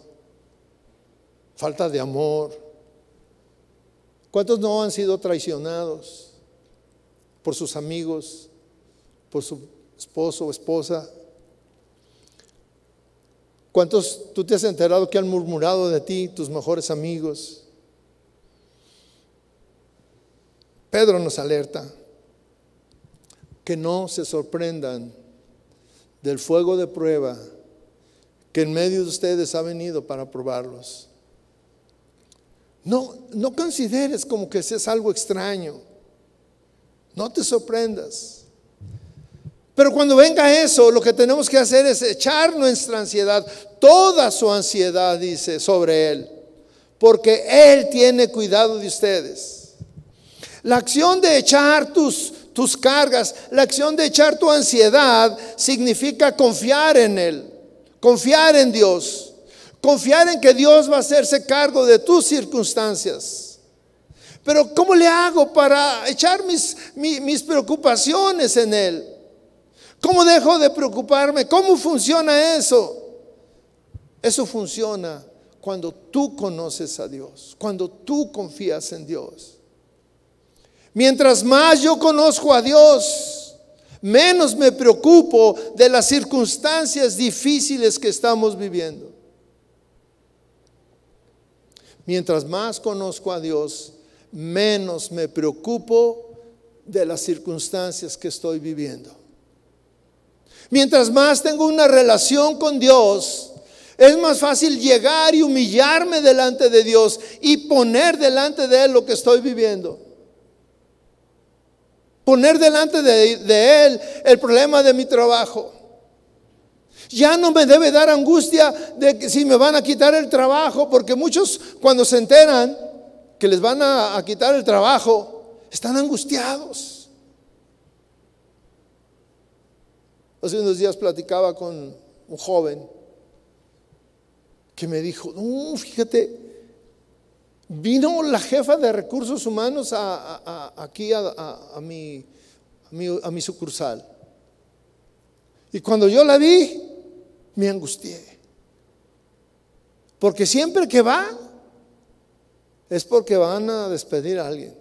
falta de amor? ¿Cuántos no han sido traicionados por sus amigos, por su esposo o esposa? ¿Cuántos tú te has enterado que han murmurado de ti, tus mejores amigos? Pedro nos alerta que no se sorprendan del fuego de prueba que en medio de ustedes ha venido para probarlos. No consideres como que es algo extraño. No te sorprendas. Pero cuando venga eso, lo que tenemos que hacer es echar nuestra ansiedad, toda su ansiedad, dice, sobre Él, porque Él tiene cuidado de ustedes. La acción de echar tus cargas, la acción de echar tu ansiedad, significa confiar en Él, confiar en Dios, confiar en que Dios va a hacerse cargo de tus circunstancias. Pero ¿cómo le hago para echar mis preocupaciones en Él? ¿Cómo dejo de preocuparme? ¿Cómo funciona eso? Eso funciona cuando tú conoces a Dios, cuando tú confías en Dios. Mientras más yo conozco a Dios, menos me preocupo de las circunstancias difíciles que estamos viviendo. Mientras más conozco a Dios, menos me preocupo de las circunstancias que estoy viviendo. Mientras más tengo una relación con Dios, es más fácil llegar y humillarme delante de Dios y poner delante de Él lo que estoy viviendo. Poner delante de Él el problema de mi trabajo. Ya no me debe dar angustia de que si me van a quitar el trabajo, porque muchos cuando se enteran que les van a quitar el trabajo, están angustiados. Hace unos días platicaba con un joven que me dijo, no, fíjate, vino la jefa de recursos humanos aquí a mi sucursal. Y cuando yo la vi, me angustié. Porque siempre que va, es porque van a despedir a alguien.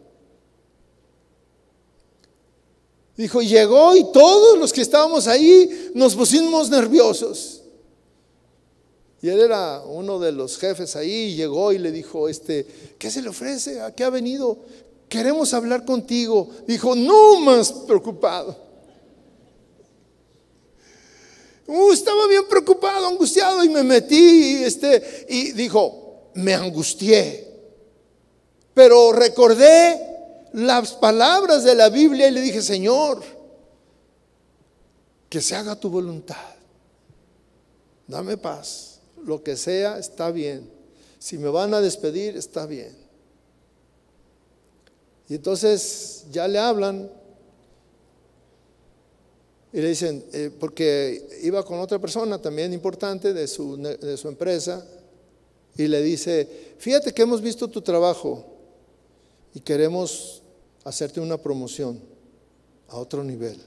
Dijo, llegó y todos los que estábamos ahí nos pusimos nerviosos. Y él era uno de los jefes ahí y llegó y le dijo, ¿qué se le ofrece? ¿A qué ha venido? Queremos hablar contigo. Dijo, no, más preocupado. Estaba bien preocupado, angustiado, y me metí y dijo, me angustié. Pero recordé las palabras de la Biblia y le dije, Señor, que se haga tu voluntad. Dame paz. Lo que sea está bien. Si me van a despedir, está bien. Y entonces ya le hablan y le dicen, porque iba con otra persona también importante de su empresa, y le dice, fíjate que hemos visto tu trabajo y queremos hacerte una promoción a otro nivel.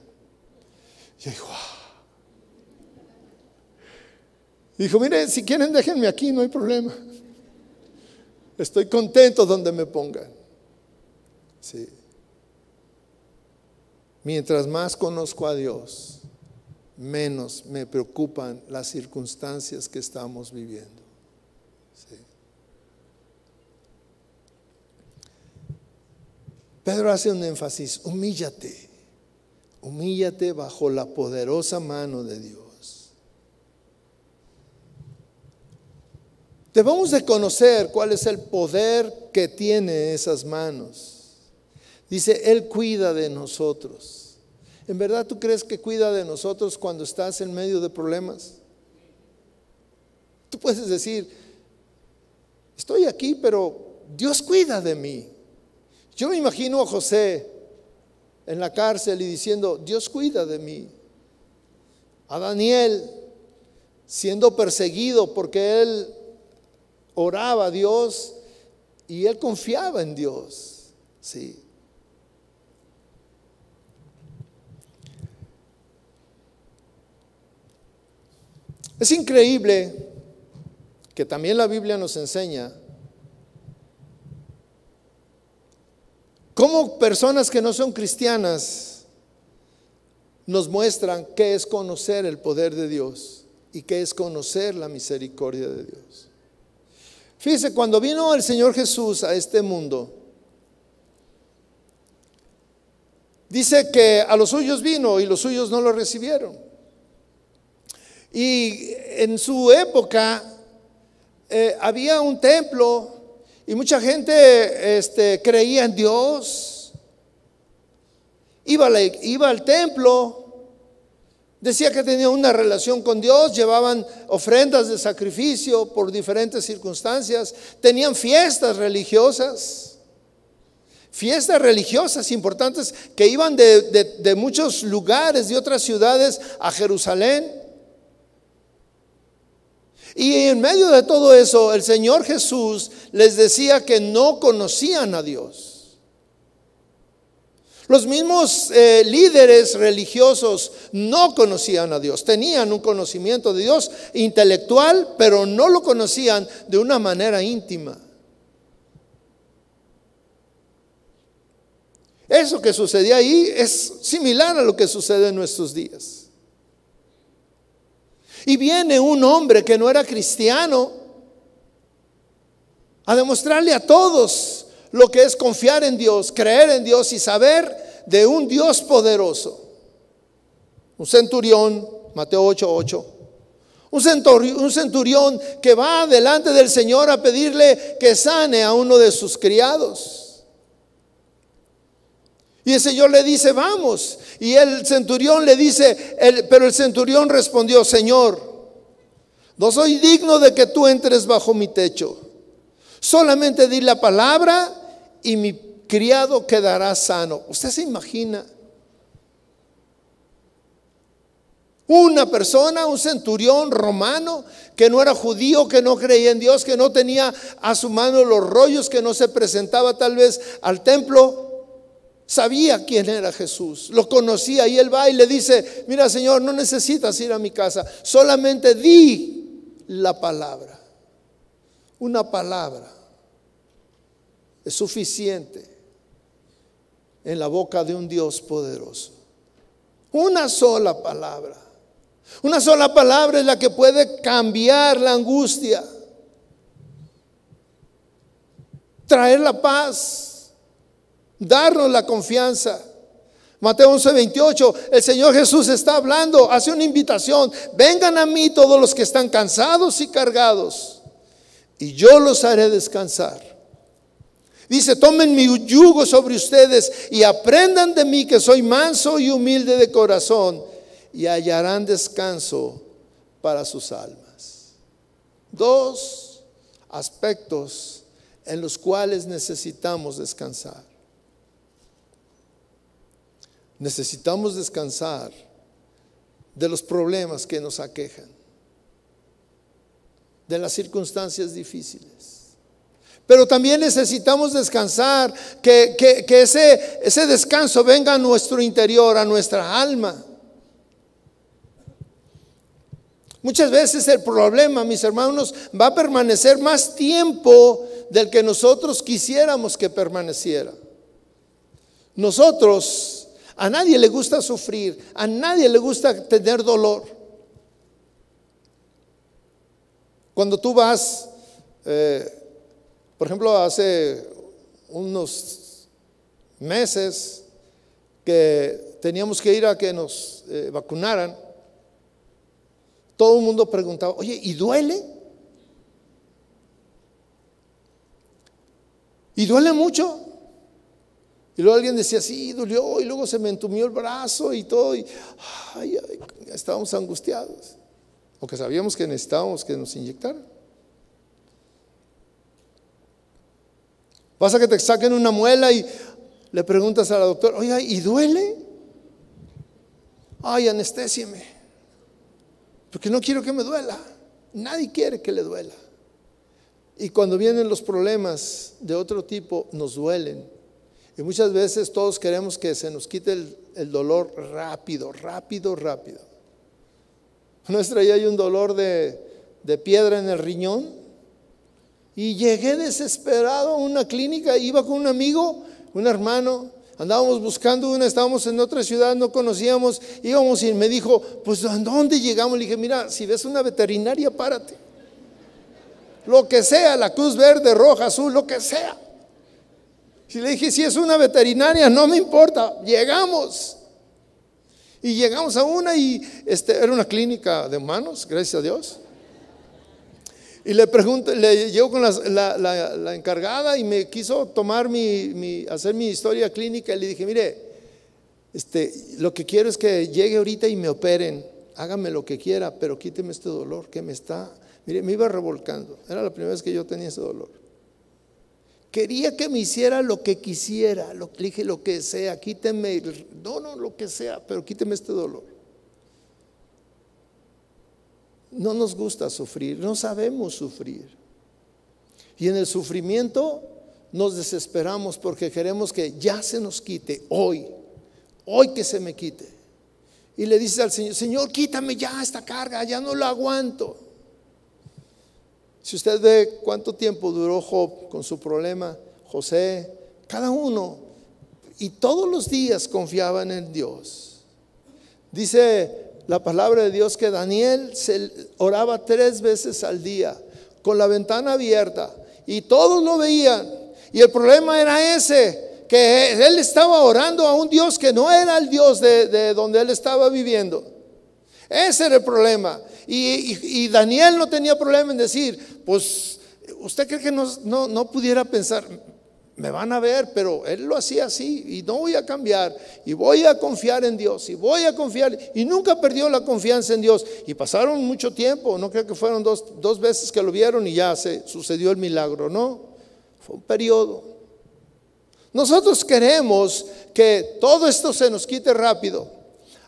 Y yo digo, dijo, mire, si quieren déjenme aquí, no hay problema. Estoy contento donde me pongan. Sí. Mientras más conozco a Dios, menos me preocupan las circunstancias que estamos viviendo. Sí. Pedro hace un énfasis, humíllate bajo la poderosa mano de Dios. Debemos de conocer cuál es el poder que tiene esas manos. Dice, Él cuida de nosotros. ¿En verdad tú crees que cuida de nosotros cuando estás en medio de problemas? Tú puedes decir, estoy aquí, pero Dios cuida de mí. Yo me imagino a José en la cárcel y diciendo, Dios cuida de mí. A Daniel siendo perseguido porque él oraba a Dios y él confiaba en Dios. Sí. Es increíble que también la Biblia nos enseña cómo personas que no son cristianas nos muestran qué es conocer el poder de Dios y qué es conocer la misericordia de Dios. Fíjese, cuando vino el Señor Jesús a este mundo, dice que a los suyos vino y los suyos no lo recibieron. Y en su época había un templo y mucha gente creía en Dios. Iba al templo, decía que tenía una relación con Dios, llevaban ofrendas de sacrificio por diferentes circunstancias, tenían fiestas religiosas importantes que iban de muchos lugares, de otras ciudades a Jerusalén. Y en medio de todo eso, el Señor Jesús les decía que no conocían a Dios. Los mismos líderes religiosos no conocían a Dios. Tenían un conocimiento de Dios intelectual, pero no lo conocían de una manera íntima. Eso que sucedía ahí es similar a lo que sucede en nuestros días. Y viene un hombre que no era cristiano a demostrarle a todos lo que es confiar en Dios, creer en Dios y saber de un Dios poderoso. Un centurión, Mateo 8:8. Un centurión que va delante del Señor a pedirle que sane a uno de sus criados. Y el Señor le dice, vamos. Y el centurión le dice, pero el centurión respondió, Señor, no soy digno de que tú entres bajo mi techo. Solamente di la palabra y mi criado quedará sano. ¿Usted se imagina? Una persona, un centurión romano que no era judío, que no creía en Dios, que no tenía a su mano los rollos, que no se presentaba tal vez al templo, sabía quién era Jesús, lo conocía, y él va y le dice, mira Señor, no necesitas ir a mi casa, solamente di la palabra. Una palabra es suficiente en la boca de un Dios poderoso. Una sola palabra. Una sola palabra es la que puede cambiar la angustia, traer la paz, darnos la confianza. Mateo 11:28, el Señor Jesús está hablando, hace una invitación: vengan a mí todos los que están cansados y cargados, y yo los haré descansar. Dice, tomen mi yugo sobre ustedes y aprendan de mí, que soy manso y humilde de corazón, y hallarán descanso para sus almas. Dos aspectos en los cuales necesitamos descansar. Necesitamos descansar de los problemas que nos aquejan, de las circunstancias difíciles. Pero también necesitamos descansar, que ese descanso venga a nuestro interior, a nuestra alma. Muchas veces el problema, mis hermanos, va a permanecer más tiempo del que nosotros quisiéramos que permaneciera. Ejemplos, a nadie le gusta sufrir, a nadie le gusta tener dolor. Cuando tú vas, por ejemplo, hace unos meses que teníamos que ir a que nos vacunaran, todo el mundo preguntaba, oye, ¿y duele? ¿Y duele mucho? Y luego alguien decía, sí, dolió, y luego se me entumió el brazo y todo, y estábamos angustiados, porque sabíamos que necesitábamos que nos inyectaran. Vas a que te saquen una muela y le preguntas a la doctora, oye, ¿y duele? Ay, anestésieme, porque no quiero que me duela. Nadie quiere que le duela. Y cuando vienen los problemas de otro tipo, nos duelen. Y muchas veces todos queremos que se nos quite el dolor rápido. Nuestra ya hay un dolor de piedra en el riñón. Y llegué desesperado a una clínica, iba con un amigo, un hermano, andábamos buscando una, estábamos en otra ciudad, no conocíamos, íbamos y me dijo, pues ¿a dónde llegamos? Le dije, mira, si ves una veterinaria, párate. Lo que sea, la cruz verde, roja, azul, lo que sea. Y le dije, si es una veterinaria, no me importa, llegamos. Y llegamos a una y era una clínica de humanos, gracias a Dios. Y le pregunto, le llego con la encargada y me quiso tomar hacer mi historia clínica. Y le dije, mire, lo que quiero es que llegue ahorita y me operen. Hágame lo que quiera, pero quíteme este dolor que me está. Mire, me iba revolcando. Era la primera vez que yo tenía ese dolor. Quería que me hiciera lo que quisiera. Le dije, lo que sea, quíteme. No, lo que sea, pero quíteme este dolor. No nos gusta sufrir, no sabemos sufrir. Y en el sufrimiento nos desesperamos porque queremos que ya se nos quite, hoy que se me quite. Y le dices al Señor, Señor, quítame ya esta carga, ya no la aguanto. Si usted ve cuánto tiempo duró Job con su problema, José, cada uno, y todos los días confiaban en Dios. Dice la palabra de Dios que Daniel oraba 3 veces al día con la ventana abierta y todos lo veían. Y el problema era ese, que él estaba orando a un Dios que no era el Dios de donde él estaba viviendo. Ese era el problema. Y Daniel no tenía problema en decir, pues, ¿usted cree que no pudiera pensar? Me van a ver, pero él lo hacía así y no voy a cambiar y voy a confiar en Dios y voy a confiar, y nunca perdió la confianza en Dios. Y pasaron mucho tiempo, no creo que fueron dos veces que lo vieron y ya se sucedió el milagro, no, fue un periodo. Nosotros queremos que todo esto se nos quite rápido.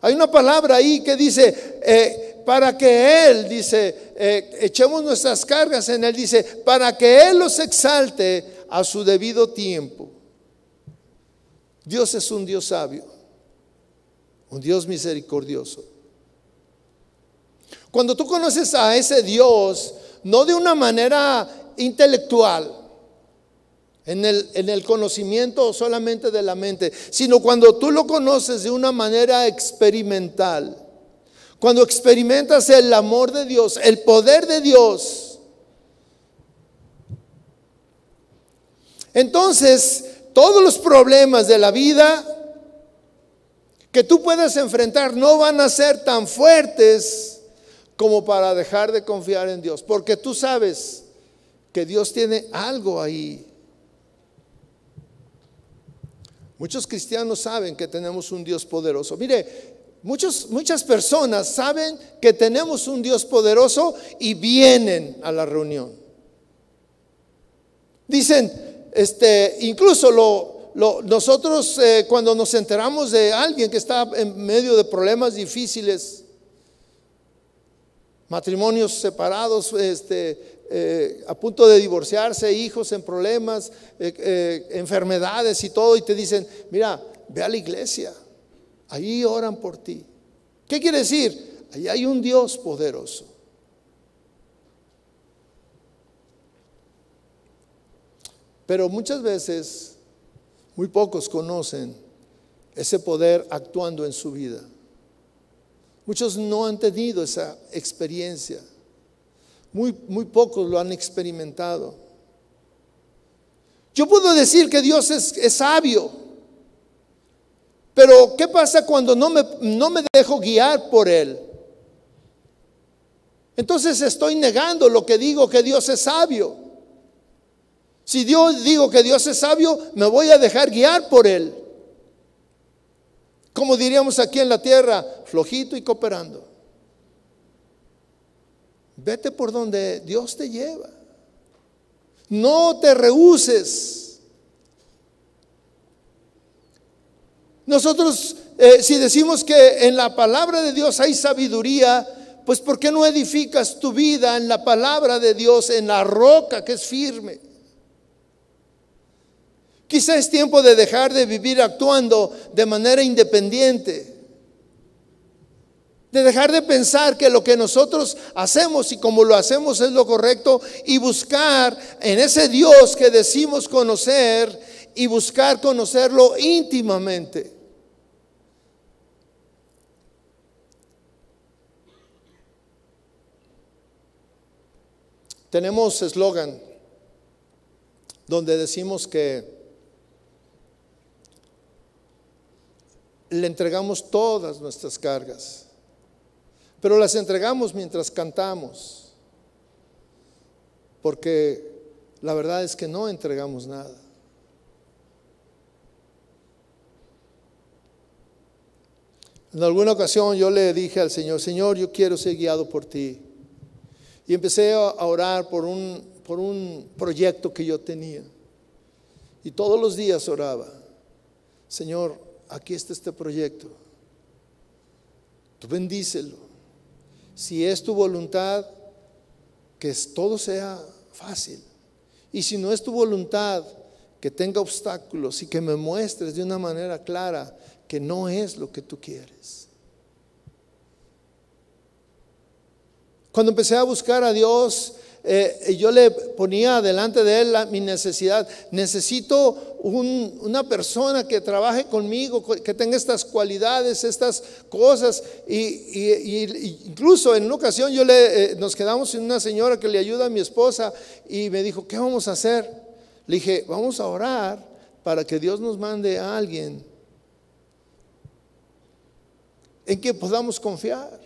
Hay una palabra ahí que dice, para que Él, dice, echemos nuestras cargas en Él, dice, para que Él los exalte a su debido tiempo. Dios es un Dios sabio, un Dios misericordioso. Cuando tú conoces a ese Dios, no de una manera intelectual, en el conocimiento solamente de la mente, sino cuando tú lo conoces de una manera experimental, cuando experimentas el amor de Dios, el poder de Dios, entonces todos los problemas de la vida que tú puedas enfrentar no van a ser tan fuertes como para dejar de confiar en Dios, porque tú sabes que Dios tiene algo ahí. Muchos cristianos saben que tenemos un Dios poderoso. Mire, muchas personas saben que tenemos un Dios poderoso y vienen a la reunión. Dicen, incluso nosotros cuando nos enteramos de alguien que está en medio de problemas difíciles, matrimonios separados, a punto de divorciarse, hijos en problemas, enfermedades y todo, y te dicen, mira, ve a la iglesia, ahí oran por ti. ¿Qué quiere decir? Ahí hay un Dios poderoso. Pero muchas veces, muy pocos conocen ese poder actuando en su vida. Muchos no han tenido esa experiencia. Muy pocos lo han experimentado. Yo puedo decir que Dios es sabio, pero ¿qué pasa cuando no me dejo guiar por Él? Entonces estoy negando lo que digo que Dios es sabio. Si yo digo que Dios es sabio, me voy a dejar guiar por Él. Como diríamos aquí en la tierra, flojito y cooperando. Vete por donde Dios te lleva. No te rehúses. Nosotros, si decimos que en la palabra de Dios hay sabiduría, pues ¿por qué no edificas tu vida en la palabra de Dios, en la roca que es firme? Quizá es tiempo de dejar de vivir actuando de manera independiente, de dejar de pensar que lo que nosotros hacemos y como lo hacemos es lo correcto, y buscar en ese Dios que decimos conocer y buscar conocerlo íntimamente. Tenemos eslogan donde decimos que le entregamos todas nuestras cargas, pero las entregamos mientras cantamos, porque la verdad es que no entregamos nada. En alguna ocasión yo le dije al Señor, Señor, yo quiero ser guiado por ti. Y empecé a orar por un proyecto que yo tenía. Y todos los días oraba, Señor, aquí está este proyecto. Tú bendícelo. Si es tu voluntad, que todo sea fácil. Y si no es tu voluntad, que tenga obstáculos y que me muestres de una manera clara que no es lo que tú quieres. Cuando empecé a buscar a Dios, yo le ponía delante de Él mi necesidad. Necesito una persona que trabaje conmigo, que tenga estas cualidades, estas cosas. Y incluso en una ocasión nos quedamos en una señora que le ayuda a mi esposa y me dijo, ¿qué vamos a hacer? Le dije, vamos a orar para que Dios nos mande a alguien en que podamos confiar.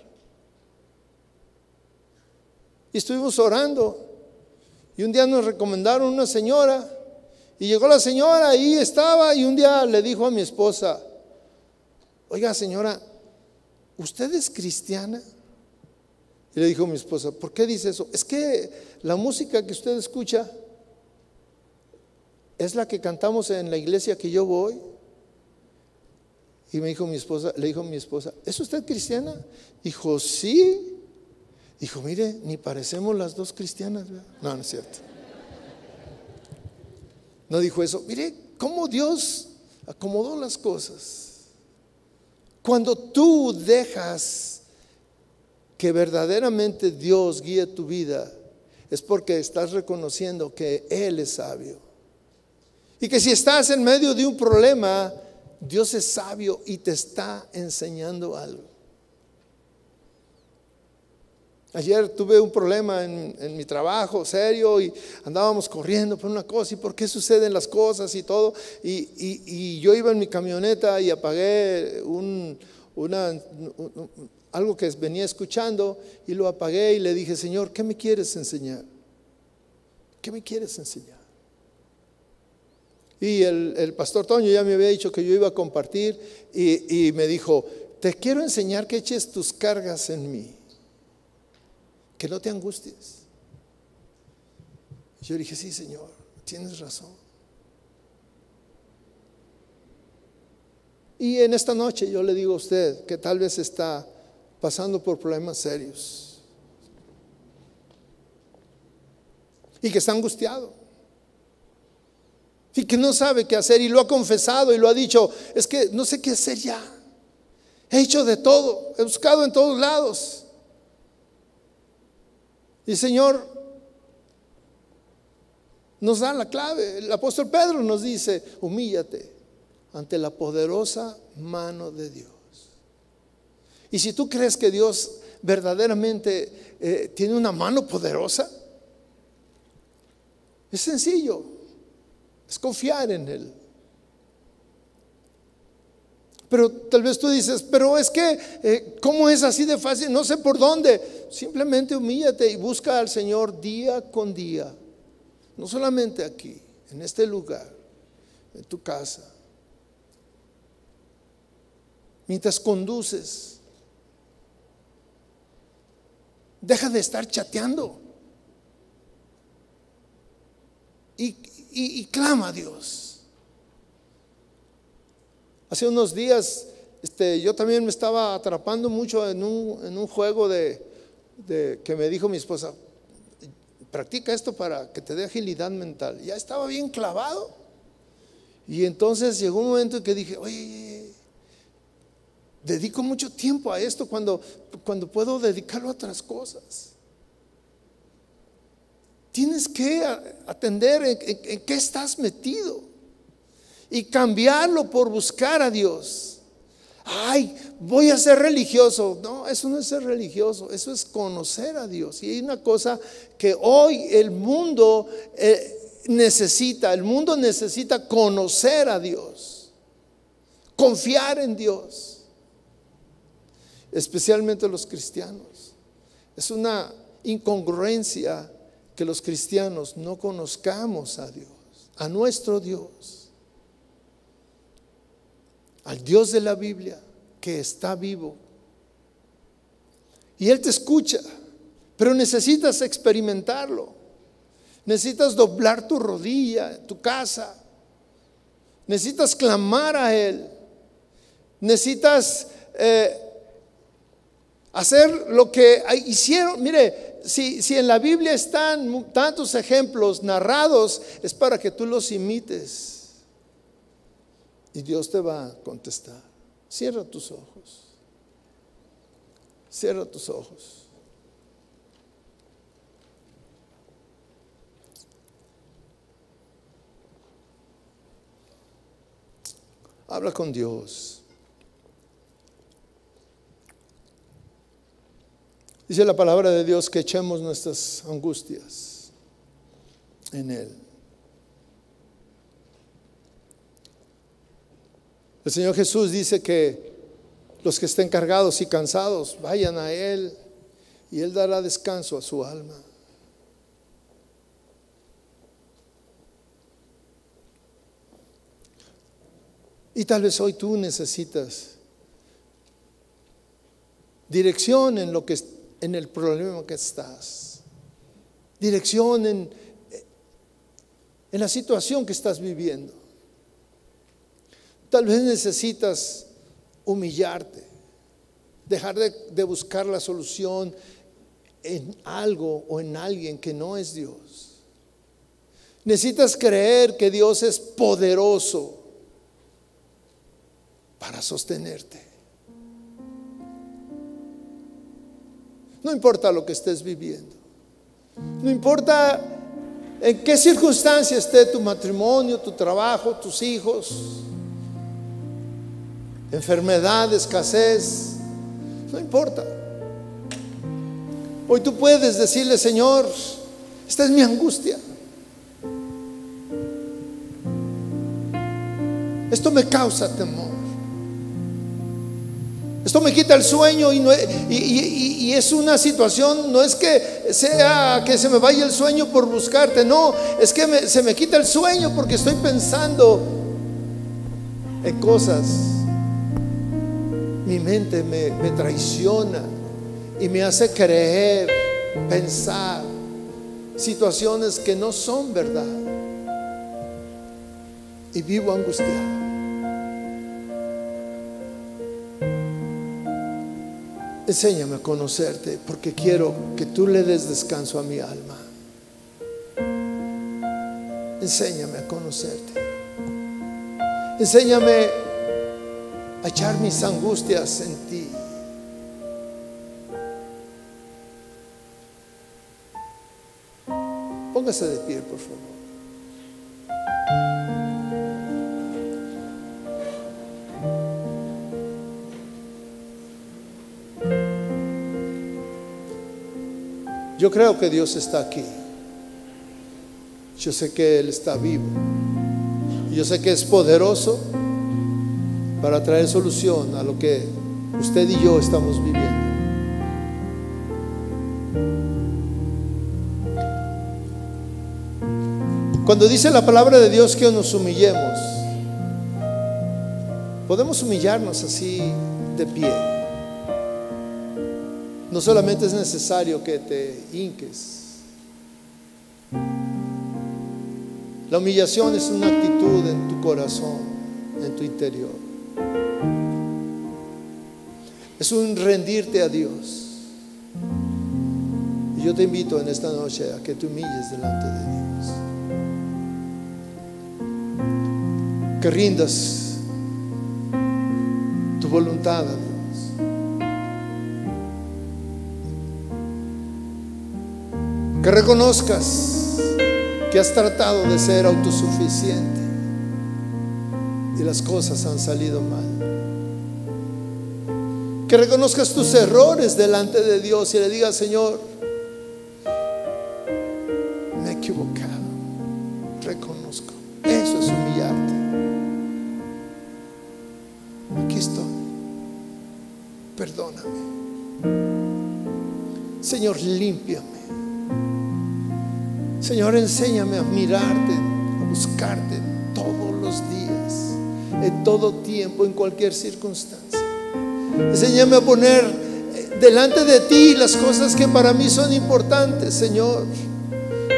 Y estuvimos orando y un día nos recomendaron una señora y llegó la señora, ahí estaba, y un día le dijo a mi esposa: oiga, señora, ¿usted es cristiana? Y le dijo mi esposa: ¿por qué dice eso? Es que la música que usted escucha es la que cantamos en la iglesia que yo voy. Y me dijo mi esposa, le dijo mi esposa: ¿es usted cristiana? Dijo: sí. Dijo: mire, ni parecemos las dos cristianas, ¿verdad? No, no es cierto. No dijo eso. Mire cómo Dios acomodó las cosas. Cuando tú dejas que verdaderamente Dios guíe tu vida, es porque estás reconociendo que Él es sabio. Y que si estás en medio de un problema, Dios es sabio y te está enseñando algo. Ayer tuve un problema en mi trabajo serio y andábamos corriendo por una cosa y por qué suceden las cosas y todo. Y yo iba en mi camioneta y apagué algo que venía escuchando y lo apagué y le dije: Señor, ¿qué me quieres enseñar? ¿Qué me quieres enseñar? Y el pastor Toño ya me había dicho que yo iba a compartir y me dijo: te quiero enseñar que eches tus cargas en mí, que no te angusties. Yo dije: sí, Señor, tienes razón. Y en esta noche yo le digo a usted que tal vez está pasando por problemas serios y que está angustiado y que no sabe qué hacer, y lo ha confesado y lo ha dicho: es que no sé qué hacer ya, he hecho de todo, he buscado en todos lados. Y el Señor nos da la clave. El apóstol Pedro nos dice: humíllate ante la poderosa mano de Dios. Y si tú crees que Dios verdaderamente tiene una mano poderosa, es sencillo, es confiar en Él. Pero tal vez tú dices: pero es que ¿cómo es así de fácil? No sé por dónde. Simplemente humíllate y busca al Señor día con día. No solamente aquí, en este lugar, en tu casa. Mientras conduces, deja de estar chateando y clama a Dios. Hace unos días yo también me estaba atrapando mucho en un juego que me dijo mi esposa: practica esto para que te dé agilidad mental. Ya estaba bien clavado. Y entonces llegó un momento en que dije: oye, dedico mucho tiempo a esto cuando puedo dedicarlo a otras cosas. Tienes que atender en qué estás metido y cambiarlo por buscar a Dios. Ay, voy a ser religioso. No, eso no es ser religioso, eso es conocer a Dios. Y hay una cosa que hoy el mundo necesita. El mundo necesita conocer a Dios, confiar en Dios, especialmente los cristianos. Es una incongruencia que los cristianos no conozcamos a Dios, a nuestro Dios, al Dios de la Biblia, que está vivo. Y Él te escucha, pero necesitas experimentarlo. Necesitas doblar tu rodilla en tu casa. Necesitas clamar a Él. Necesitas hacer lo que hicieron. Mire, si en la Biblia están tantos ejemplos narrados, es para que tú los imites. Y Dios te va a contestar. Cierra tus ojos. Cierra tus ojos. Habla con Dios. Dice la palabra de Dios que echemos nuestras angustias en Él. El Señor Jesús dice que los que estén cargados y cansados, vayan a Él y Él dará descanso a su alma. Y tal vez hoy tú necesitas dirección en el problema que estás, dirección en la situación que estás viviendo. Tal vez necesitas humillarte, dejar de buscar la solución en algo o en alguien que no es Dios. Necesitas creer que Dios es poderoso para sostenerte. No importa lo que estés viviendo, no importa en qué circunstancia esté tu matrimonio, tu trabajo, tus hijos, enfermedad, escasez, no importa. Hoy tú puedes decirle: Señor, esta es mi angustia, esto me causa temor, esto me quita el sueño y es una situación, no es que sea que se me vaya el sueño por buscarte, no, es que se me quita el sueño porque estoy pensando en cosas. Mi mente me traiciona y me hace creer, pensar situaciones que no son verdad, y vivo angustiado. Enséñame a conocerte, porque quiero que tú le des descanso a mi alma. Enséñame a conocerte. Enséñame a echar mis angustias en ti. Póngase de pie, por favor. Yo creo que Dios está aquí. Yo sé que Él está vivo. Yo sé que es poderoso para traer solución a lo que usted y yo estamos viviendo. Cuando dice la palabra de Dios que nos humillemos, podemos humillarnos así de pie. No solamente es necesario que te hinques. La humillación es una actitud en tu corazón, en tu interior. Es un rendirte a Dios. Y yo te invito en esta noche a que te humilles delante de Dios, que rindas tu voluntad a Dios, que reconozcas que has tratado de ser autosuficiente y las cosas han salido mal. Que reconozcas tus errores delante de Dios y le digas: Señor, me he equivocado. Reconozco. Eso es humillarte. Aquí estoy. Perdóname. Señor, límpiame. Señor, enséñame a mirarte, a buscarte todos los días, en todo tiempo, en cualquier circunstancia. Enséñame a poner delante de ti las cosas que para mí son importantes, Señor.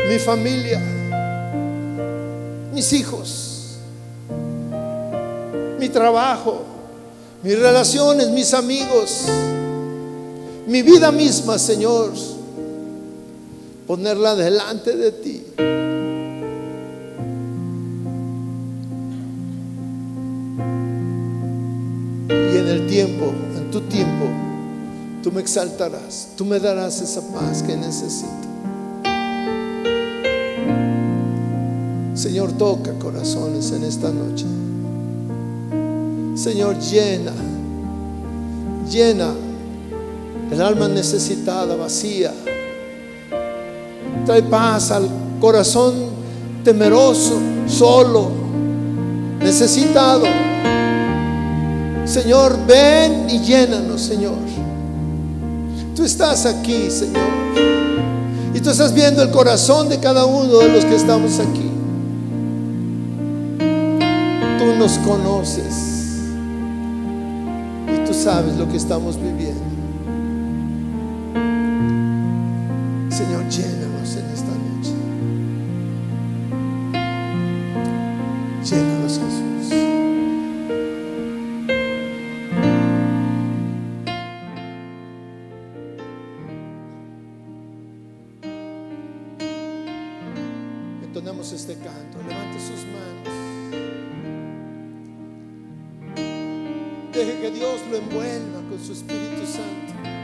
Mi familia, mis hijos, mi trabajo, mis relaciones, mis amigos, mi vida misma, Señor. Ponerla delante de ti. Y en el tiempo, en tu tiempo, tú me exaltarás, tú me darás esa paz que necesito. Señor, toca corazones en esta noche. Señor, llena el alma necesitada, vacía. Trae paz al corazón temeroso, solo, necesitado. Señor, ven y llénanos, Señor. Tú estás aquí, Señor, y tú estás viendo el corazón de cada uno de los que estamos aquí. Tú nos conoces y tú sabes lo que estamos viviendo. Señor, llénanos en esta noche. Llénanos, Jesús. Entonemos este canto. Levante sus manos. Deje que Dios lo envuelva con su Espíritu Santo.